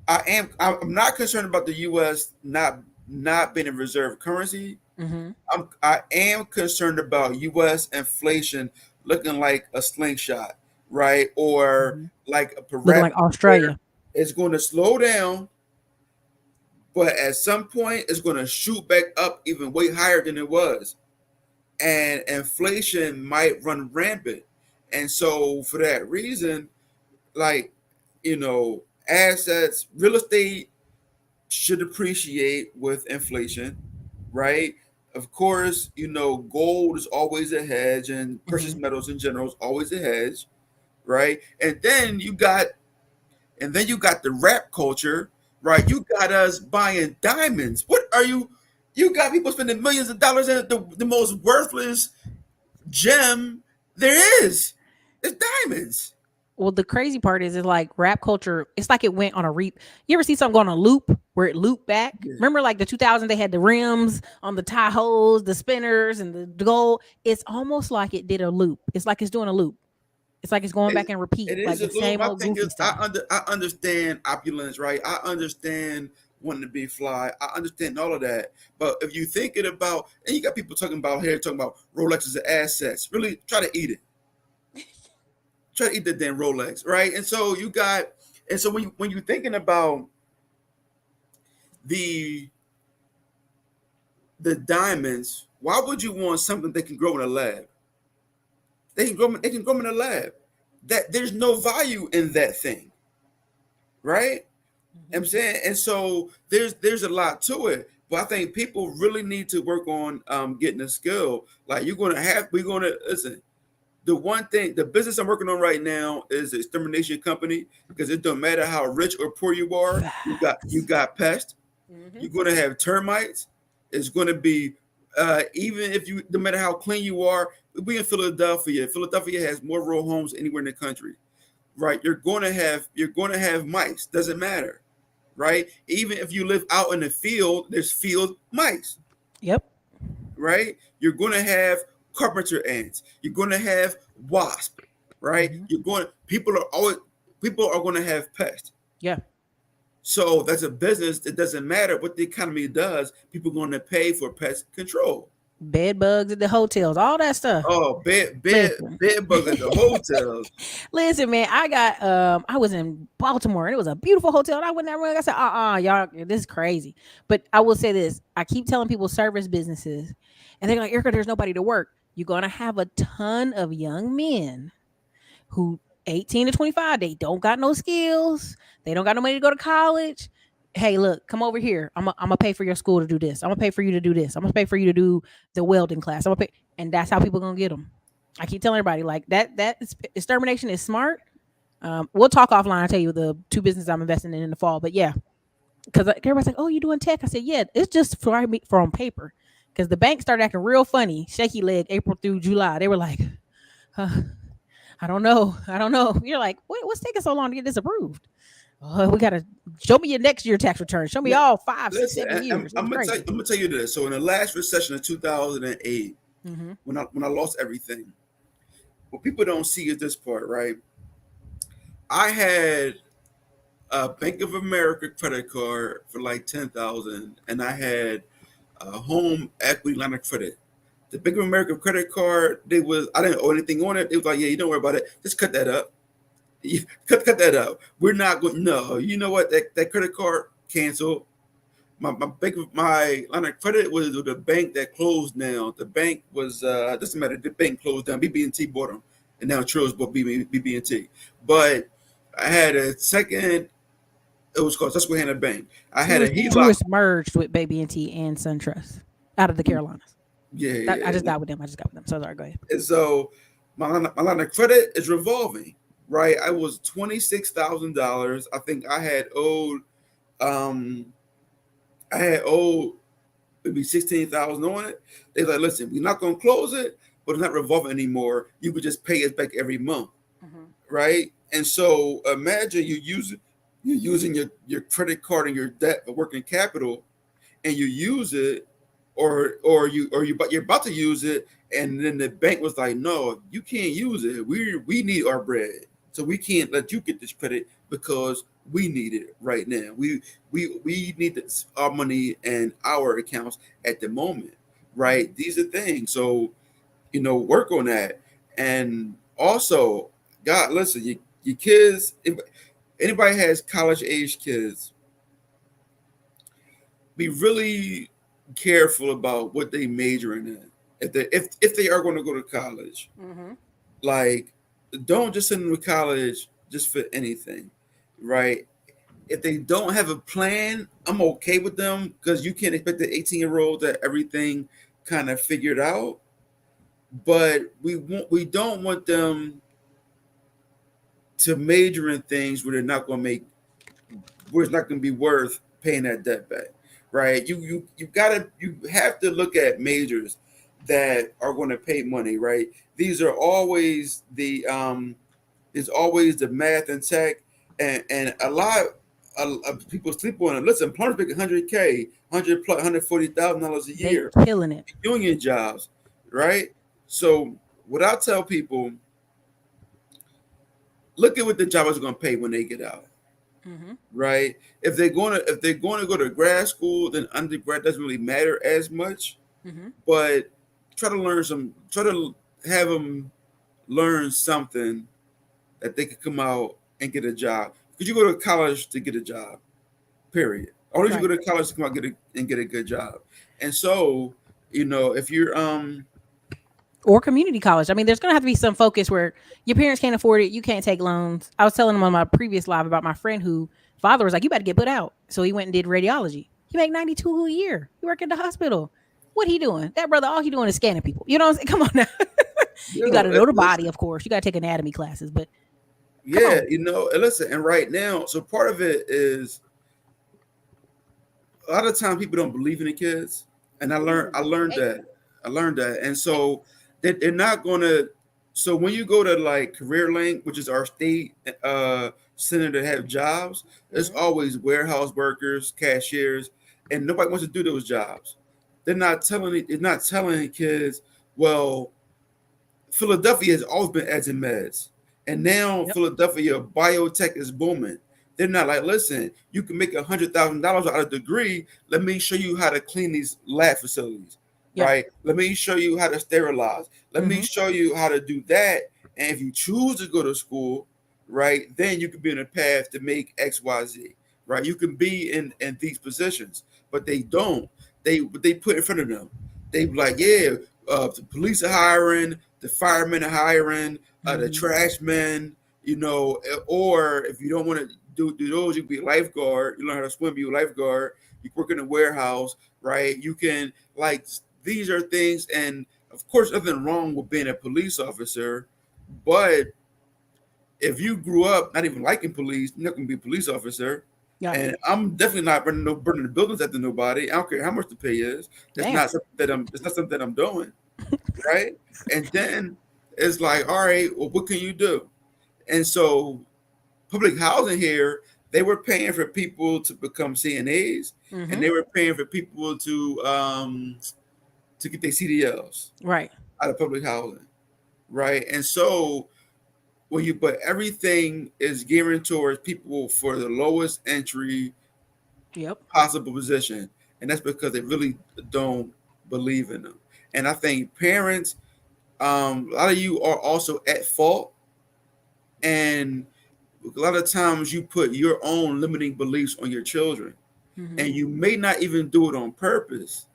I'm not concerned about the U.S. not being a reserve currency. Mm-hmm. I am concerned about U.S. inflation looking like a slingshot, right, or Mm-hmm. like a Looking like parrot, where Australia. it's going to slow down, but at some point it's going to shoot back up even way higher than it was, and inflation might run rampant. And so for that reason, like assets, real estate should appreciate with inflation, right? Of course, gold is always a hedge, and precious Mm-hmm. metals in general is always a hedge, right? And then you got the rap culture, right? You got us buying diamonds. What are you? You got people spending millions of dollars in the most worthless gem there is. It's diamonds. Well, the crazy part is like rap culture. It's like it went on a reap. You ever see something go on a loop where it looped back? Yeah. Remember, like the 2000s, they had the rims on the Tahoes, the spinners, and the gold. It's almost like it did a loop. It's like it's doing a loop. It's like it's going back It, and repeat, it like is a the little. same My old thing goofy is, stuff. I understand opulence, right? I understand wanting to be fly. I understand all of that. But if you thinking about, and you got people talking about here, talking about Rolexes as assets, really try to eat it. Try to eat the damn Rolex, right? And so you got, and so when you thinking about the the diamonds, why would you want something that can grow in a lab? They can grow in a lab. That there's no value in that thing, right? Mhm. I'm saying, and so there's a lot to it. But I think people really need to work on getting a skill. Like we're gonna listen. The one thing, the business I'm working on right now is an extermination company because it don't matter how rich or poor you are, you Facts. got pests. Hmm. You're gonna have termites. It's gonna be even if you no matter how clean you are. We in Philadelphia. Philadelphia has more rural homes anywhere in the country, right? You're gonna have mice. Doesn't matter, right? Even if you live out in the field, there's field mice, Yep. right? You're going to have carpenter ants. You're going to have wasp, right? Hmm. People are going to have pests. Yeah. So that's a business. It doesn't matter what the economy does. People are going to pay for pest control. Bed bugs at the hotels, all that stuff. Oh, Listen. bed bugs at the hotels. Listen, man, I was in Baltimore and it was a beautiful hotel. And I went there, I said, y'all, this is crazy. But I will say this. I keep telling people service businesses, and they're like, Erica, there's nobody to work. You're gonna have a ton of young men who 18 to 25, they don't got no skills, they don't got no money to go to college. Hey, look, come over here. I'm gonna pay for your school to do this. I'm gonna pay for you to do this. I'm gonna pay for you to do the welding class. I'm gonna pay, and that's how people gonna get them. I keep telling everybody like that. Extermination is smart. We'll talk offline. I'll tell you the two businesses I'm investing in the fall. But yeah, because everybody's like, "Oh, you doing tech?" I said, "Yeah, it's just for me for on paper." Because the bank started acting real funny, shaky leg, April through July. They were like, huh, I don't know. I don't know. You're like, what's taking so long to get this approved? Oh, we gotta show me your next year tax return. Show me all five, six, Listen, 7 years. It was crazy. I'm gonna tell you this. So in the last recession of 2008, Mm-hmm. when I lost everything, what people don't see is this part, right? I had a Bank of America credit card for like 10,000, and I had a home equity line of credit. The Bank of America credit card, I didn't owe anything on it. It was like, yeah, you don't worry about it. Just cut that up. Cut that up. We're not going. No, you know what? That credit card canceled. My line of credit was with the bank that closed now. The bank was doesn't matter. The bank closed down. BB&T bought them, and now Trills bought BB&T. But I had a second. It was called Susquehanna Bank. I had a HELOC. Truist merged with Baby and T and SunTrust out of the Carolinas. Yeah, I just yeah. got with them. I just got with them. So sorry. Go ahead. And so my line of credit is revolving. Right, I was $26,000. I think um I had owed maybe 16,000 on it. They're like, listen, we're not gonna close it, but it's not revolving anymore. You could just pay us back every month, Mm-hmm. right? And so imagine you're using your credit card and your debt for working capital, and you use it, you're about to use it, and then the bank was like, no, you can't use it. We need our bread, so we can't let you get this credit because we need it right now. We need our money and our accounts at the moment, right? These are things. So work on that, and also, God, listen, your kids. If anybody has college age kids, be really careful about what they majoring in. If they are going to go to college, Mm-hmm. like don't just send them to college just for anything, right? If they don't have a plan, I'm okay with them because you can't expect the 18-year-old that everything kind of figured out. But we don't want them to major in things where they're not going to make where it's not going to be worth paying that debt back, right? You have to look at majors that are going to pay money, right? These are always It's always the math and tech, and a lot of people sleep on it. Listen, plumbers make 100K, 100 plus, $140,000 a They year, killing it. union jobs, right? So what I tell people, look at what the job is going to pay when they get out, Mm-hmm. right? If they're going to go to grad school, then undergrad doesn't really matter as much. Mm-hmm. But try to have them learn something that they could come out and get a job. Because you go to college to get a job, period. Or you Right. go to college to come out and get a good job. And so, if you're Or community college. I mean, there's gonna have to be some focus where your parents can't afford it. You can't take loans. I was telling them on my previous live about my friend who father was like, "You better get put out." So he went and did radiology. He make 92 a year. He work at the hospital. What he doing? That brother, all he doing is scanning people. You know what I'm saying? Come on now. You got to know the body, listen, of course. You got to take anatomy classes, but come yeah, on. and listen, and right now, so part of it is a lot of times people don't believe in the kids, and Ooh, I learned hey, that. I learned that, and hey. so they're not gonna. So when you go to like Career Link, which is our state center to have jobs, there's Mhm. always warehouse workers, cashiers, and nobody wants to do those jobs. They're not telling the kids, well, Philadelphia has always been ads and meds. And now Yep. Philadelphia biotech is booming. They're not like, listen, you can make $100,000 out of a degree. Let me show you how to clean these lab facilities, Yep. right? Let me show you how to sterilize. Let me Hmm. show you how to do that. And if you choose to go to school, right, then you can be on a path to make XYZ, right? You can be in these positions, but they don't. They put in front of them. They be like, yeah, the police are hiring, the firemen are hiring, the Hmm. trash men, or if you don't want to do those, you can be a lifeguard. You learn how to swim, be a lifeguard. You work in a warehouse, right? You can like these are things, and of course, nothing wrong with being a police officer, but if you grew up not even liking police, you're not gonna be a police officer. Yeah. And I'm definitely not burning the buildings after nobody. I don't care how much the pay is. That's Damn. not something that I'm. It's not something that I'm doing, right? And then it's like, all right, well, what can you do? And so, public housing here, they were paying for people to become CNAs, and Hmm. they were paying for people to get their CDLs Right. out of public housing, right? And so, but everything is gearing towards people for the lowest entry Yep. possible position, and that's because they really don't believe in them. And I think parents, a lot of you are also at fault, and a lot of times you put your own limiting beliefs on your children, Hmm. and you may not even do it on purpose.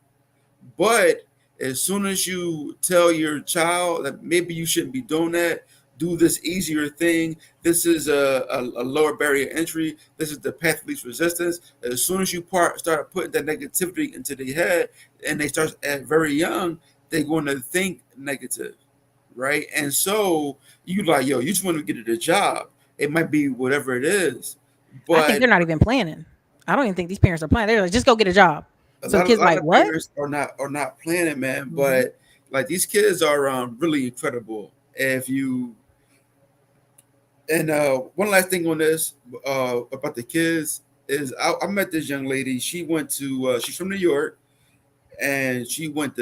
But as soon as you tell your child that maybe you shouldn't be doing that, do this easier thing. This is a lower barrier entry. This is the path of least resistance. As soon as you start putting that negativity into their head, and they start at very young, they're going to think negative, right? And so you like, yo, you just want to get it a job. It might be whatever it is, I think but they're not even planning. I don't even think these parents are planning. They're like, just go get a job. So the a kids lot like, of what? parents are not planning, man. Hmm. But like these kids are really incredible. If you and one last thing on this about the kids is I met this young lady. She went to she's from New York, and she went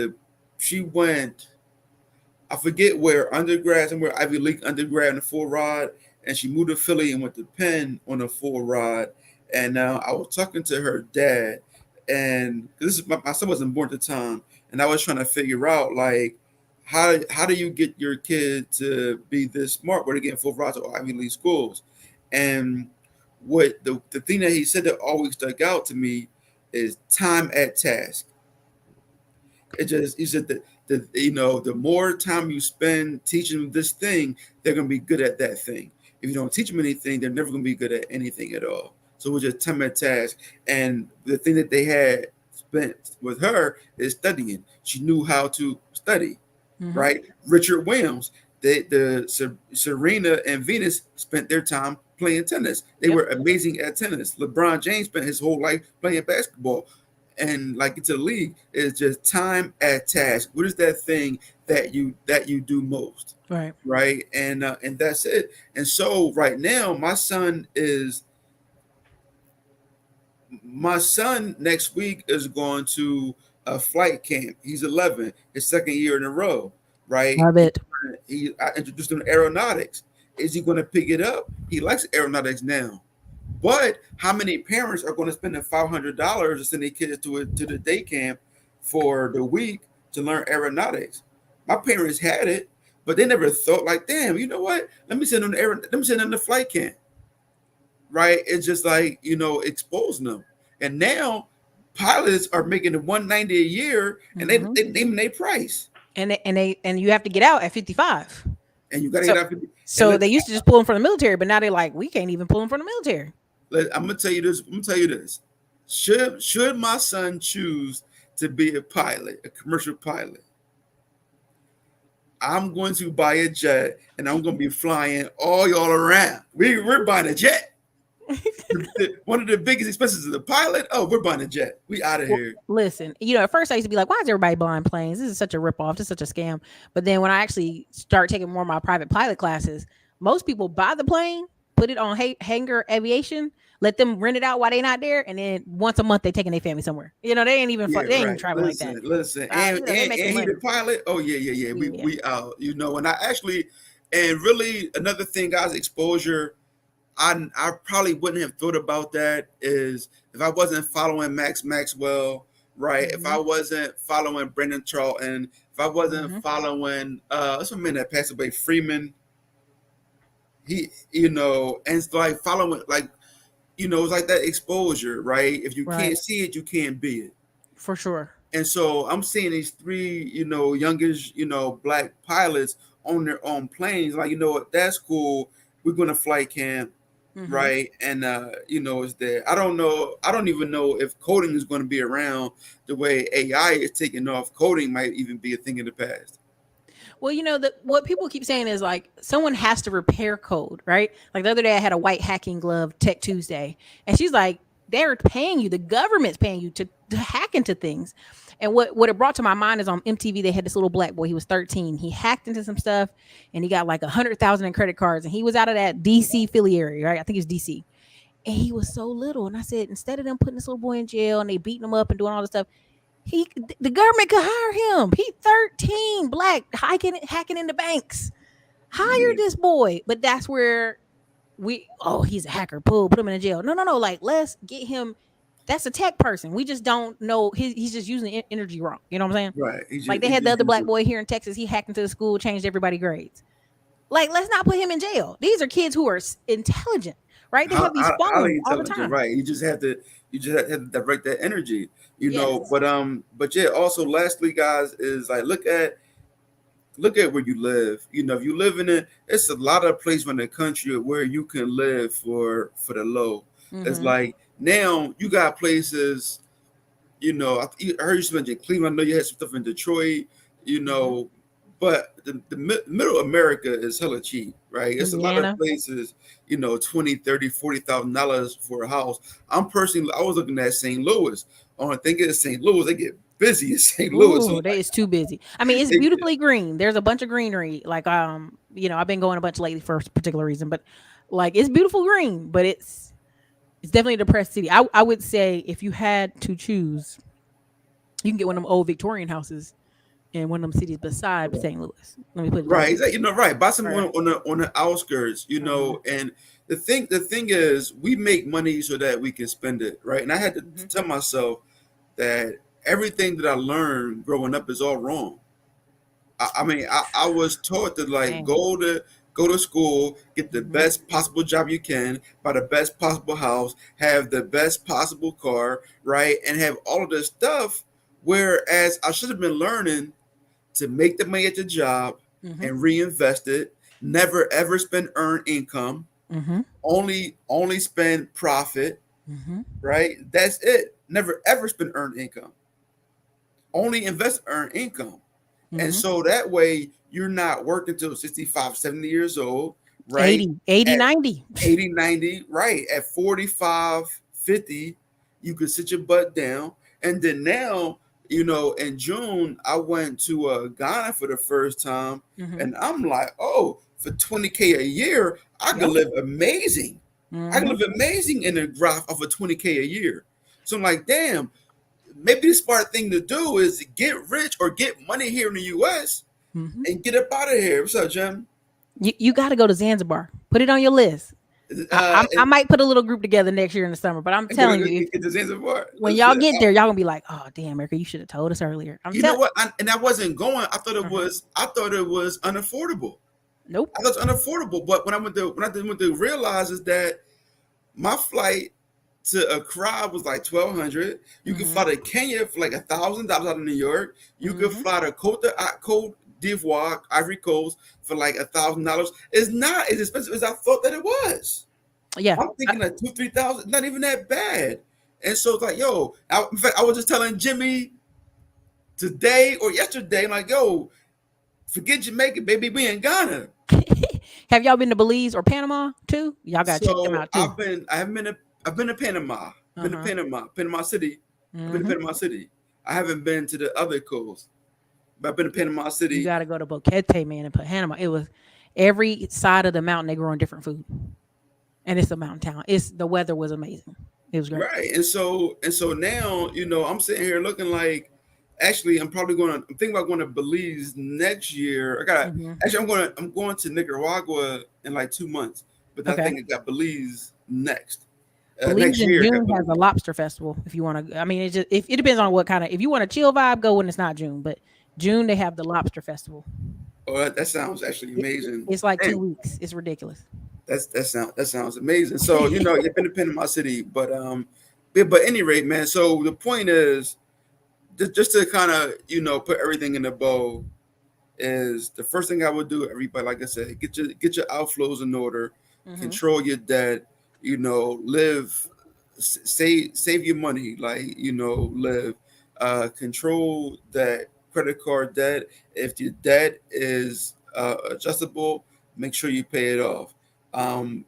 I forget where undergrad, somewhere Ivy League undergrad on the full ride, and she moved to Philly and went to Penn on a full ride. And now I was talking to her dad, and this is my son wasn't born at the time, and I was trying to figure out like how do you get your kid to be this smart where they're getting full rides to Ivy League schools, and what the thing that he said that always stuck out to me is time at task. It just he said that the more time you spend teaching them this thing, they're gonna be good at that thing. If you don't teach them anything, they're never gonna be good at anything at all. So it was just time at task. And the thing that they had spent with her is studying. She knew how to study, Hmm. right? Richard Williams, Serena and Venus spent their time playing tennis. They Yep. were amazing at tennis. LeBron James spent his whole life playing basketball. and like into the league is just time at task. What is that thing that you do most, Right. right? And that's it. And so right now, my son next week is going to a flight camp. He's 11, his second year in a row, right? Love it. I introduced him to aeronautics. Is he going to pick it up? He likes aeronautics now. But how many parents are going to spend the $500 to send their kids to the day camp for the week to learn aeronautics? My parents had it, but they never thought like, damn, you know what? Let me send them to flight camp, right? It's just like exposing them, and now pilots are making the 190 a year, and Hmm. they naming their price, And you have to get out at 55. and you got to So get out. And so they used to just pull them from the military, but now they're like, we can't even pull them from the military. I'm gonna tell you this. I'm gonna tell you this. Should my son choose to be a pilot, a commercial pilot, I'm going to buy a jet and I'm going to be flying all y'all around. We're buying a jet. One of the biggest expenses of the pilot. Oh, we're buying a jet. We out of Well, here. listen, at first I used to be like, why is everybody buying planes? This is such a ripoff. This is such a scam. But then when I actually start taking more of my private pilot classes, most people buy the plane, put it on hangar aviation, let them rent it out while they're not there, and then once a month they taking their family somewhere. They ain't even Yeah, they ain't even right. traveling like that. Listen, They making and he the money. pilot. Oh yeah. Yeah. We out. And I actually, and really another thing, guys, exposure. I probably wouldn't have thought about that is if I wasn't following Max Maxwell, right? If Hmm. I wasn't following Brendan Charlton, if I wasn't Hmm. following what's my man that passed away, Freeman. He and it's like following like it's like that exposure, right? If you Right. can't see it, you can't be it. For sure. And so I'm seeing these three, youngish, black pilots on their own planes. Like, you know what, that's cool. We're gonna flight camp, Hmm. right? And it's there. I don't know. I don't even know if coding is going to be around the way AI is taking off. Coding might even be a thing in the past. Well, what people keep saying is like someone has to repair code, right? Like the other day, I had a white hacking glove Tech Tuesday, and she's like, "They're paying you. The government's paying you to hack into things." And what it brought to my mind is on MTV they had this little black boy. He was 13. He hacked into some stuff, and he got like 100,000 in credit cards, and he was out of that DC Philly area, right? I think it's DC, and he was so little. And I said, instead of them putting this little boy in jail and they beating him up and doing all this stuff, the government could hire him. He 13, black, hacking into banks. Hire Yeah, this boy. But that's where he's a hacker. Put him in a jail. No, no, no. Like, let's get him. That's a tech person. We just don't know. He's just using the energy wrong. You know what I'm saying? right. Like they He had the just other used black it. boy here in Texas. He hacked into the school, changed everybody's grades. Like, let's not put him in jail. These are kids who are intelligent, right? They have these Highly phones all the intelligent, time. right? You just have to direct that energy, Yes. But yeah. Also, lastly, guys, is like look at where you live. If you live in it, it's a lot of places in the country where you can live for the low. It's Mm-hmm. like now you got places. I heard you mention Cleveland. I know you had some stuff in Detroit. You Mm-hmm. know, but the middle America is hella cheap, right? It's a lot of Indiana. places. 20, 30, $40,000 for a house. I was looking at St. Louis. Only thing is St. Louis, they get busy in St. Louis. So Ooh, that is too busy. I mean, it's it, beautifully green. There's a bunch of greenery. Like, I've been going a bunch lately for a particular reason, but like it's beautiful green, but it's definitely a depressed city. I would say if you had to choose, you can get one of them old Victorian houses in one of them cities beside St. Louis. Let me put it that Right, way. exactly. Right. Buy some Right. on the outskirts, Uh-huh. and the thing is we make money so that we can spend it, right? And I had to Hmm. tell myself that everything that I learned growing up is all wrong. I mean, I was taught to like Dang. go to school, get the Hmm. best possible job you can, buy the best possible house, have the best possible car, right? And have all of this stuff. Whereas I should have been learning to make the money at your job Hmm. and reinvest it. Never ever spend earned income. Hmm. Only spend profit. Hmm. Right. That's it. Never ever spend earned income. Only invest earned income. And Hmm. so that way you're not working till 65, 70 years old. Right. 80, 80, At 90. 80, 90. Right. At 45, 50, you can sit your butt down And then now, in June, I went to Ghana for the first time, Mm-hmm. and I'm like, oh, for 20K a year, I could Yep. live amazing. I could Mm-hmm. live amazing in the graph of a 20K a year. So I'm like, damn, maybe the smart thing to do is get rich or get money here in the US Mm-hmm. and get up out of here. What's up, Jim? You got to go to Zanzibar. Put it on your list. I And might put a little group together next year in the summer, but I'm go telling you, if, get the Zanzibar. when y'all Listen, get there, y'all gonna be like, "Oh, damn, Erica, you should have told us earlier." I'm you know telling. what? And I wasn't going. Uh-huh. I thought it was unaffordable. Nope. I thought it was unaffordable. But when I went to realize is that my flight to Accra was like 1,200. You can Mm-hmm. fly to Kenya for like $1,000 out of New York. You can Mm-hmm. fly to Cote d'Ivoire, Ivory Coast, for like $1,000. It's not as expensive as I thought that it was. Yeah. I'm thinking like 2, 3 thousand, not even that bad. And so it's like, yo, in fact, I was just telling Jimmy today or yesterday, like, yo, forget Jamaica, baby, we in Ghana. Have y'all been to Belize or Panama too? Y'all gotta check them So out too. I've been to Panama, Uh huh. Panama City. I've been to Mm-hmm. Panama City. I haven't been to the other coast, but I've been to Panama You City. gotta go to Boquete, man, and Panama. It was every side of the mountain they grow on different food, and it's a mountain town. It's the weather was amazing. It was great. Right. And so now, I'm sitting here looking like actually I'm thinking about going to Belize next year. Mm-hmm. I'm going to Nicaragua in like 2 months, but I Okay. think I got Belize Belize next in year. June has a lobster festival. If you want to, I mean, it just if it depends on what kind of. If you want a chill vibe, go when it's not June. But June they have the lobster festival. Oh, that sounds actually amazing. It's like And 2 weeks. It's ridiculous. that sounds amazing. So you've been to Panama City, but any rate, man. So the point is just to kind of put everything in a bow is the first thing I would do. Everybody, like I said, get your outflows in order, Hmm. control your debt. Live, save your money. Like live, control that credit card debt. If your debt is adjustable, make sure you pay it off. Um,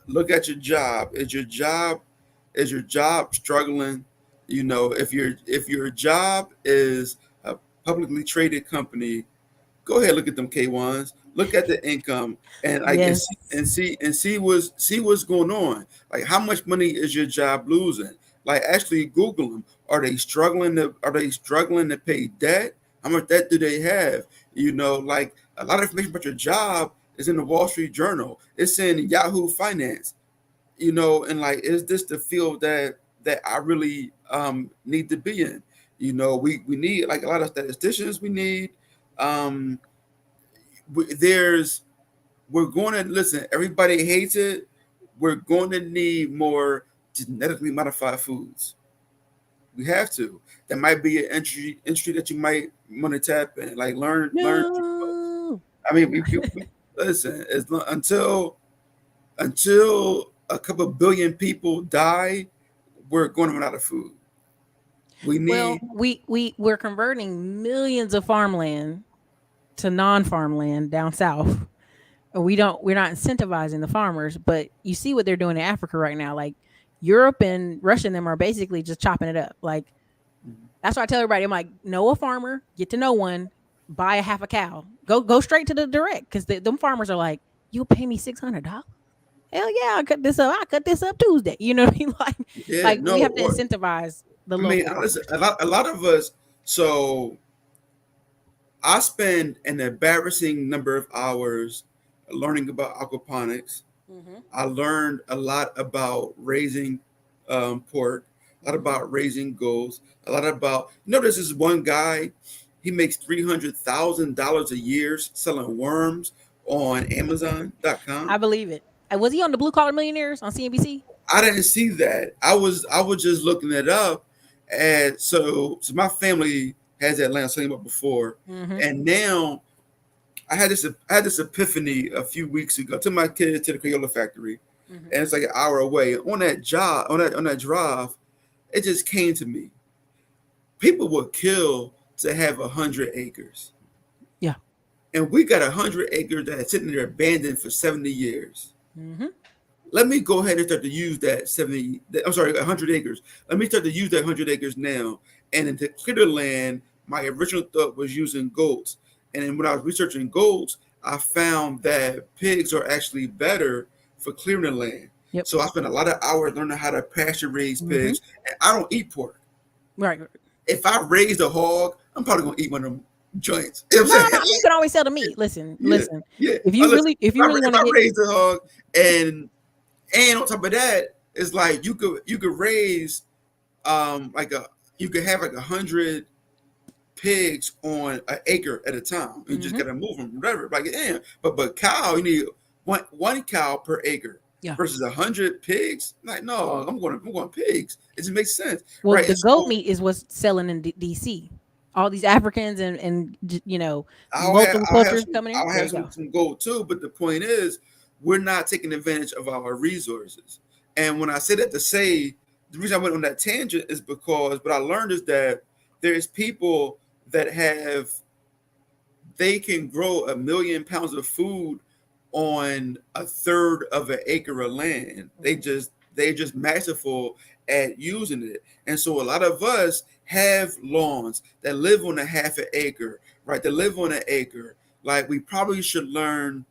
Look at your job. Is your job struggling? If your job is a publicly traded company, go ahead, look at them K1s, look at the income, and I Yes. guess and see what's going on. Like, how much money is your job losing? Like, actually Google them. Are they struggling to pay debt? How much debt do they have? Like, a lot of information about your job is in the Wall Street Journal. It's in Yahoo Finance. And like, is this the field that I really need to be in? We need, like, a lot of statisticians. We need um there's we're going to listen. Everybody hates it. We're going to need more genetically modified foods. We have to. That might be an entry that you might want to tap in. Like, learn. No. I mean, we listen. Until a couple billion people die, we're going to run out of food. We Well, need. we're converting millions of farmland to non-farmland down south. We're not incentivizing the farmers, but you see what they're doing in Africa right now. Like Europe and Russia and them are basically just chopping it up. Like that's why I tell everybody, I'm like, know a farmer, get to know one, buy a half a cow, go straight to the direct because them farmers are like, you'll pay me $600. Hell yeah, I cut this up. I cut this up Tuesday. You know what I mean? Yeah, Like we no. have to incentivize the I mean, local listen, farmers. a lot of us. So I spend an embarrassing number of hours learning about aquaponics. Hmm. I learned a lot about raising pork, a lot Hmm. about raising goats, a lot about. There's this one guy. He makes $300,000 a year selling worms on I Amazon.com. believe it. Was he on the Blue Collar Millionaires on CNBC? I didn't see that. I was just looking it up, and so my family has Atlanta seen about before, Hmm. and now I had this epiphany a few weeks ago. I took my kids to the Crayola factory, Hmm. and it's like an hour away. On that drive, it just came to me. People would kill to have 100 acres, Yeah. and we got 100 acres that are sitting there abandoned for 70 years. Hmm. let me go ahead and start to use that 70. I'm sorry, 100 acres. Let me start to use that 100 acres now. And then to clear the land, my original thought was using goats. And then when I was researching goats, I found that pigs are actually better for clearing the land. Yep. So I spent a lot of hours learning how to pasture raise Hmm. pigs. And I don't eat pork. Right. If I raised a hog, I'm probably gonna eat one of them joints. You know No, what I'm no, saying? you can always sell the meat. Listen, Yeah, listen. yeah. If you Listen, really, if you really if want to I get, raised a hog, and on top of that, it's like you could raise like a you could have like 100 pigs on an acre at a time. You just hmm gotta move them, whatever. Like yeah, but cow, you need one cow per acre yeah. versus 100 pigs. Like no, I'm going pigs. It just makes sense, Well, right? the And goat so meat is what's selling in DC. All these Africans and I'll have multiple I'll have cultures some coming in. I'll There have you go. some gold too. But the point is, we're not taking advantage of our resources. And when I say that to say the reason I went on that tangent is because what I learned is that there's people that have they can grow 1 million pounds of food on a third of an acre of land. They just masterful at using it. And so a lot of us have lawns that live on a half an acre, right? That live on an acre. Like we probably should learn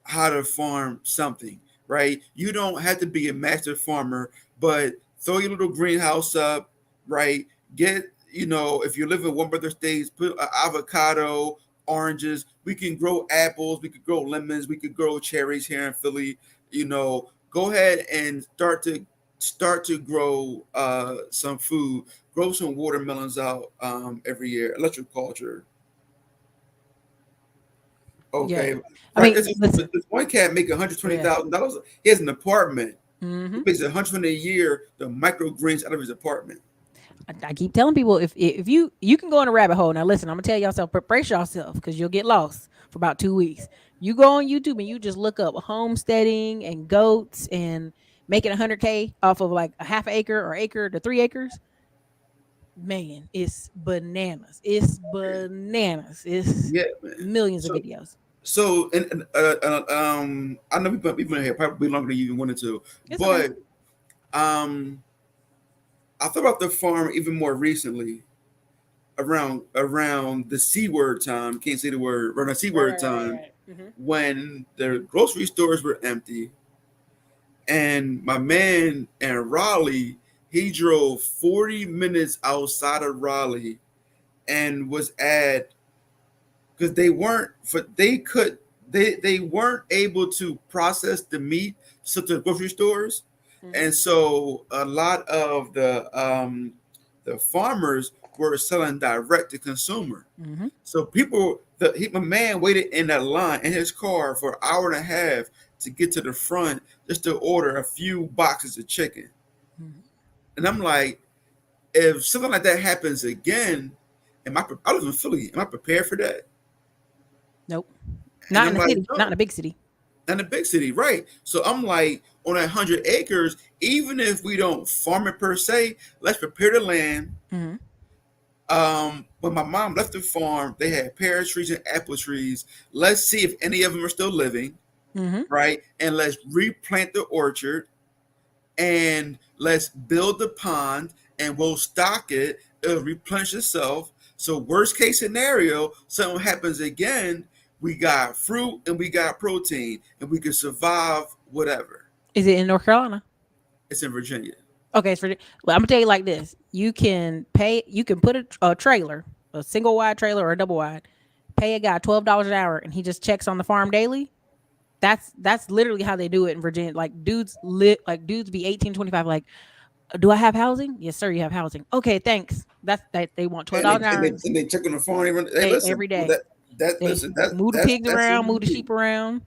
how to farm something, right? You don't have to be a master farmer, but throw your little greenhouse up, right? Get if you live in one brother states, put an avocado, oranges. We can grow apples. We could grow lemons. We could grow cherries here in Philly. Go ahead and start to grow some food. Grow some watermelons out every year. Electric culture. Yeah. Okay, I right. mean, This listen. one cat make one hundred twenty Yeah. thousand dollars. He has an apartment. He hmm pays 120 a year the microgreens out of his apartment. I keep telling people if you can go in a rabbit hole. Now listen, I'm gonna tell yourself, brace yourself because you'll get lost for about 2 weeks. You go on YouTube and you just look up homesteading and goats and making 100K off of like a half acre or acre to 3 acres. Man, it's bananas. It's bananas. It's Yeah, man. millions of So videos. I know we've been here probably longer than you even wanted to, It's okay. but um, I thought about the farm even more recently around the C word time. Can't say the word around the C Right, word right, right, time right. when the grocery stores were empty, and my man in Raleigh, he drove 40 minutes outside of Raleigh and was at because they weren't able to process the meat to the grocery stores, hmm and so a lot of the farmers were selling direct to consumer. hmm So my man waited in that line in his car for an hour and a half to get to the front just to order a few boxes of chicken. hmm And I'm like, if something like that happens again, I live in Philly. Am I prepared for that? Nope. And Not in I'm the like, city. Not in no, a big city. in a big city, right? So I'm like, on 100 acres, even if we don't farm it per se, let's prepare the land. hmm When my mom left the farm, they had pear trees and apple trees. Let's see if any of them are still living, hmm right? And let's replant the orchard and let's build the pond and we'll stock it. It'll replenish itself. So worst case scenario, something happens again, we got fruit and we got protein and we can survive whatever. Is it in North Carolina? It's in Virginia. Okay, it's for. Well, I'm gonna tell you like this: you can pay. You can put a trailer, a single wide trailer or a double wide. Pay a guy $12 an hour, and he just checks on the farm daily. That's literally how they do it in Virginia. Like dudes be 18, 25. Like, do I have housing? Yes, sir. You have housing. Okay, thanks. That's that. They want And $12 an hour they check on the phone. Hey, listen, every day. They listen, move the pigs that's who around, you move the need. sheep around,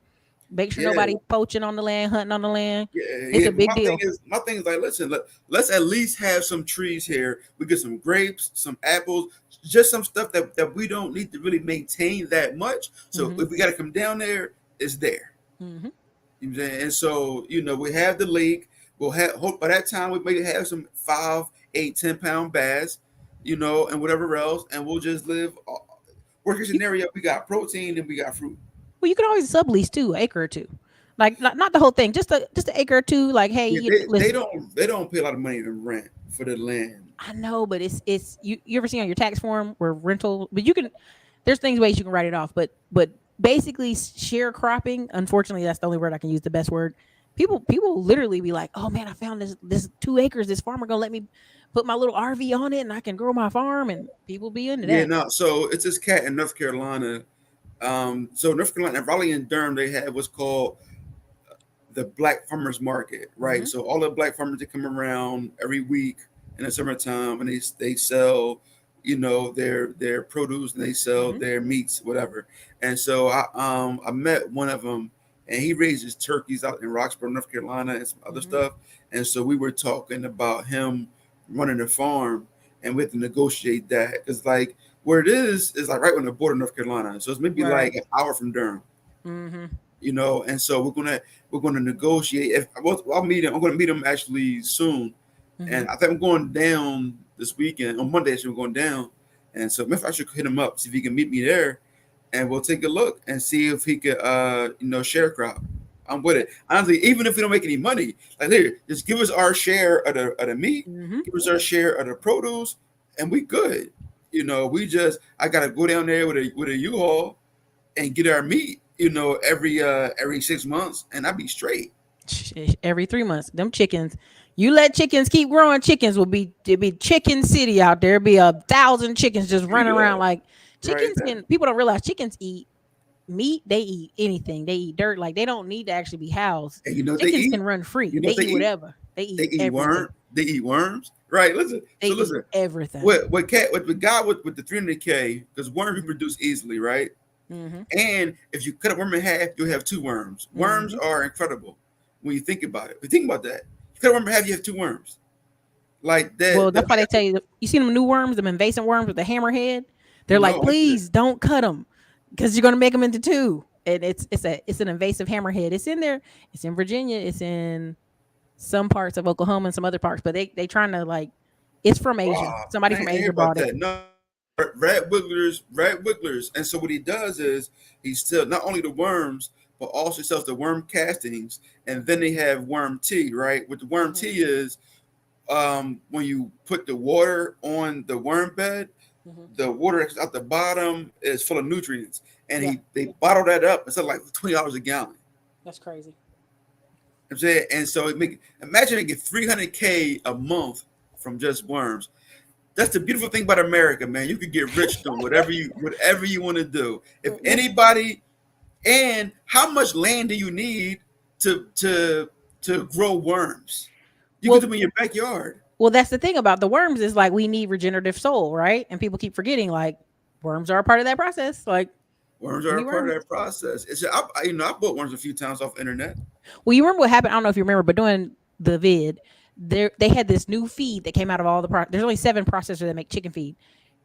make sure Yeah, nobody poaching on the land, hunting on the land. yeah, It's yeah. a big deal. My thing is like, listen, let's at least have some trees here. We get some grapes, some apples, just some stuff that we don't need to really maintain that much. So hmm if we got to come down there, it's there. hmm You know what I'm saying? And so we have the lake. We'll have hope by that time we may have some 5, 8, 10 pound bass, and whatever else, and we'll just live. Worst case scenario, we got protein and we got fruit. Well, you can always sublease too, an acre or two. Like not the whole thing, just an acre or two. Like, hey, Yeah, listen, they don't pay a lot of money in rent for the land. I know, but it's you ever seen on your tax form where rental, but you can there's things ways you can write it off, but basically sharecropping, unfortunately that's the only word I can use, the best word. People literally be like, "Oh man, I found this 2 acres, this farmer going to let me put my little RV on it and I can grow my farm," and people be into Yeah, that. no. So it's this cat in North Carolina. So North Carolina, Raleigh and Durham, they have what's called the Black Farmers Market, right? Mhm. So all the black farmers they come around every week in the summertime, and they sell, their produce and they sell Mhm. their meats, whatever. And so I met one of them, and he raises turkeys out in Roxborough, North Carolina, and some other Mhm. stuff. And so we were talking about him running a farm, and we had to negotiate that because like where it is like right on the border of North Carolina, so it's maybe Right. like an hour from Durham. Mhm. And so we're gonna negotiate. If I'll meet him, I'm gonna meet him actually soon, and Mhm. I think I'm going down this weekend on Monday. Actually, we're going down, and so maybe I should hit him up, see if he can meet me there, and we'll take a look and see if he could, sharecrop. I'm with it. Honestly, even if we don't make any money, like here, just give us our share of the meat, Mhm. give us our share of the produce, and we good. I gotta go down there with a U-Haul and get our meat, every 6 months, and I'd be straight. Every 3 months, them chickens. You let chickens keep growing, chickens will be it be chicken city out there. Be 1,000 chickens just There you running around go, like right chickens there. can. People don't realize chickens eat meat. They eat anything. They eat dirt. Like they don't need to actually be housed. And you know what they Chickens can eat? run free. You know They what they eat eat? whatever. They They eat eat everything. worm. They eat worms. Right. Listen. They So eat listen. everything. What the guy with the 300K, because worms Mhm. reproduce easily, right? Mhm. And if you cut a worm in half, you'll have two worms. Worms Mhm. are incredible when you think about it. When you think about that, you cut a worm in half, you have two worms. Like that. Well, that's why they tell you. You see them new worms, them invasive worms with the hammerhead. They're like, No, I did. please don't cut them because you're gonna make them into two. And it's an invasive hammerhead. It's in there. It's in Virginia. It's in some parts of Oklahoma and some other parts. But they trying to like. It's from Asia. Wow, Somebody I from ain't hear Asia about brought it. that. No, rat wigglers. And so what he does is he sells not only the worms, but also sells the worm castings. And then they have worm tea, right? What the worm Hmm. tea is, when you put the water on the worm bed, Hmm. the water that's at the bottom is full of nutrients, and Yeah, they bottle that up. It's like $20 a gallon. that's crazy. I'm saying, and so imagine making 300K a month from just worms. That's the beautiful thing about America, man. You can get rich doing whatever you want to do. If Mm-mm. anybody, and how much land do you need to grow worms? You can do Well, them in your backyard. well, that's the thing about the worms is like we need regenerative soil, right? And people keep forgetting like worms are a part of that process. Like Worms we are need a part of worms. that process. I bought worms a few times off the internet. Well, you remember what happened? I don't know if you remember, but during the vid, they had this new feed that came out of all there's only 7 processors that make chicken feed.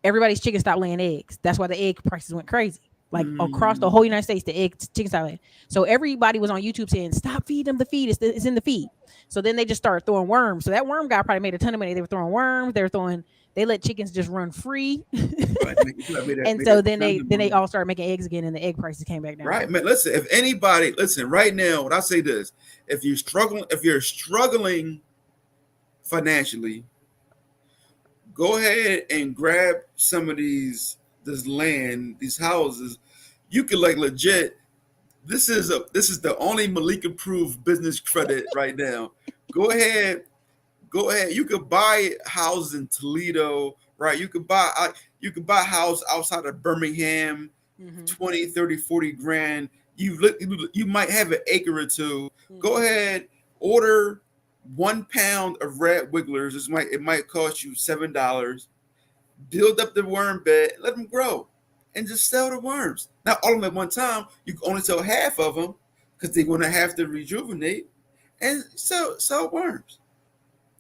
Everybody's chicken stopped laying eggs. That's why the egg prices went crazy. Like across the whole Mm, United States, the egg chicken stopped laying. So everybody was on YouTube saying, "Stop feeding them the feed. It's in the feed." So then they just started throwing worms. So that worm guy probably made a ton of money. They were throwing worms. They let chickens just run free. I And made so that then tons they of then they money. all started making eggs again, and the egg prices came back down. Right, man. Listen, if anybody, listen, right now, when I say this, if you're struggling financially, go ahead and grab some of this land, these houses. You could like legit. This is the only Malik approved business credit right now. Go ahead, go ahead. You could buy houses in Toledo, right? You could buy a house outside of Birmingham, Hmm. 20, 30, 40 grand. You might have an acre or two. Go Hmm. ahead, order 1 pound of red wigglers. It might cost you $7. Build up the worm bed, let them grow, and just sell the worms. Not all of them at one time. You can only sell half of them because they're going to have to rejuvenate and sell worms.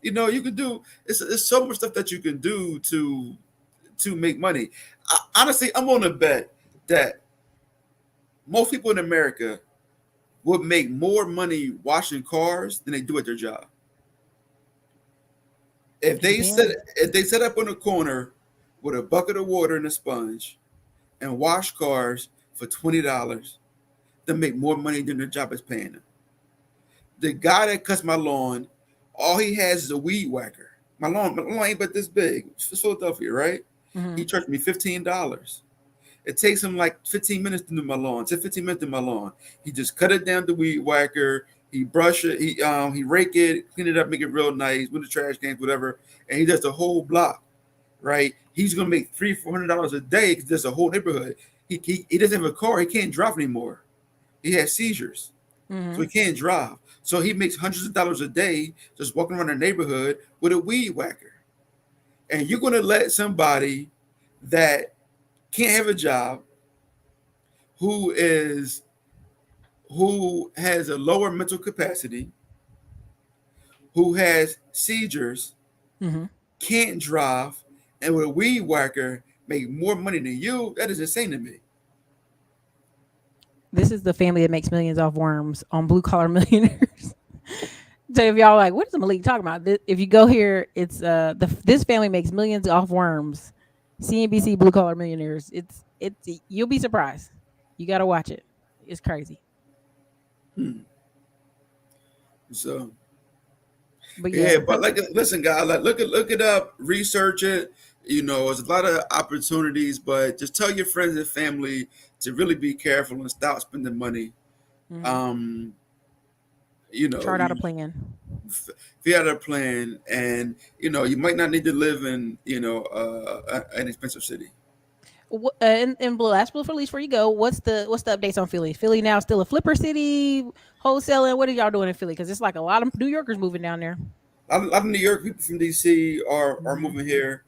You can do. It's so much stuff that you can do to make money. Honestly, I'm on a bet that most people in America would make more money washing cars than they do at their job. If It they set depends. if they set up on a corner with a bucket of water and a sponge and wash cars for $20, they make more money than their job is paying them. The guy that cuts my lawn, all he has is a weed whacker. My lawn ain't but this big. It's Philadelphia, right? Mm-hmm. He charged me $15. It takes him like 15 minutes to do my lawn. 10, 15 minutes to do my lawn. He just cut it down the weed whacker. He brush it. He rake it, clean it up, make it real nice with the trash cans, whatever. And he does the whole block, right? He's gonna make $300-400 a day because there's a whole neighborhood. He doesn't have a car. He can't drive anymore. He has seizures, so Mm-hmm. he can't drive. So he makes hundreds of dollars a day just walking around the neighborhood with a weed whacker. And you're gonna let somebody that can't have a job, who is who has a lower mental capacity, who has seizures, Mm-hmm. can't drive, and with a weed whacker make more money than you? That is insane to me. This is the family that makes millions off worms on Blue Collar Millionaires. So if y'all like, what is the Malik talking about? If you go here, it's this family makes millions off worms. CNBC Blue Collar Millionaires. It's you'll be surprised. You got to watch it. It's crazy. Hmm. So But yeah, yeah, but like, listen, guys, like look it up, research it. There's a lot of opportunities, but just tell your friends and family to really be careful and stop spending money. mm-hmm. Um, you know, Chart out a you plan. figure out a plan, and you might not need to live in an expensive city. And last but for least, before you go, what's the updates on Philly? Philly now still a flipper city, wholesaling. What are y'all doing in Philly? Because it's like a lot of New Yorkers moving down there. A lot of New York people from DC are Mm-hmm. moving here.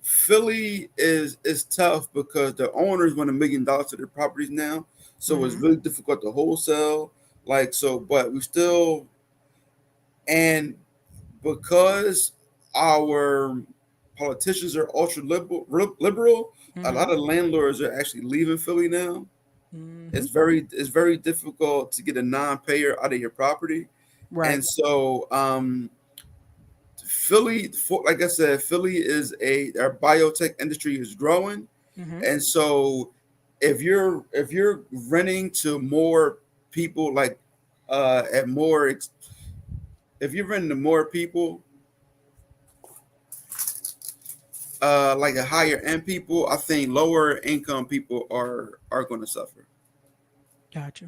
Philly is tough because the owners want $1 million to their properties now, so it's Mm-hmm. really difficult to wholesale. Like so, but we still, and because our politicians are ultra liberal, a Mm-hmm. lot of landlords are actually leaving Philly now. Mm-hmm. It's very difficult to get a non-payer out of your property, Right. and so Philly, like I said, Philly is our biotech industry is growing, Mm-hmm. and so if you're renting to more people, like at more, if you're renting to more people, like a higher end people, I think lower income people are going to suffer. Gotcha.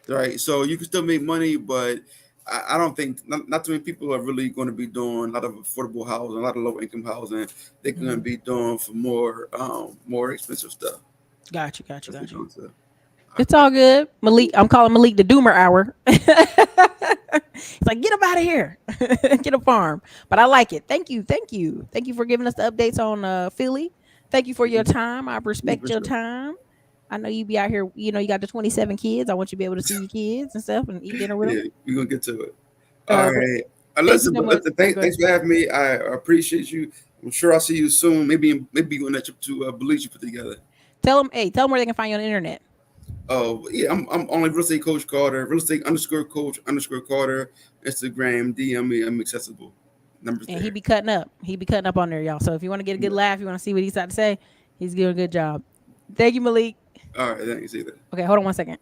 Right, so you can still make money, but I don't think not too many people are really going to be doing a lot of affordable housing, a lot of low income housing. They're going to Mm-hmm. be doing for more expensive stuff. Got you. Got you. That's what Got they're you. going to. It's all good. Malik, I'm calling Malik the Doomer Hour. It's like, get him out of here. Get a farm. But I like it. Thank you. Thank you. Thank you for giving us the updates on Philly. Thank you for your time. I Yeah, respect for your sure. time. I know you be out here, you got the 27 kids. I want you to be able to see your kids and stuff and eat dinner with them. Yeah, we're gonna get to it. All But right. thank you Listen, so but much. listen, Oh, good. thanks for having me. I appreciate you. I'm sure I'll see you soon. Maybe when that trip to Belize you put together. Tell them where they can find you on the internet. Oh yeah, I'm only real estate coach Carter, real estate underscore coach underscore Carter, Instagram, DM me, I'm accessible. Numbers And he there. be cutting up. He be cutting up on there, y'all. So if you want to get a good laugh, you want to see what he's got to say, he's doing a good job. Thank you, Malik. All right, thanks either. Okay, hold on one second.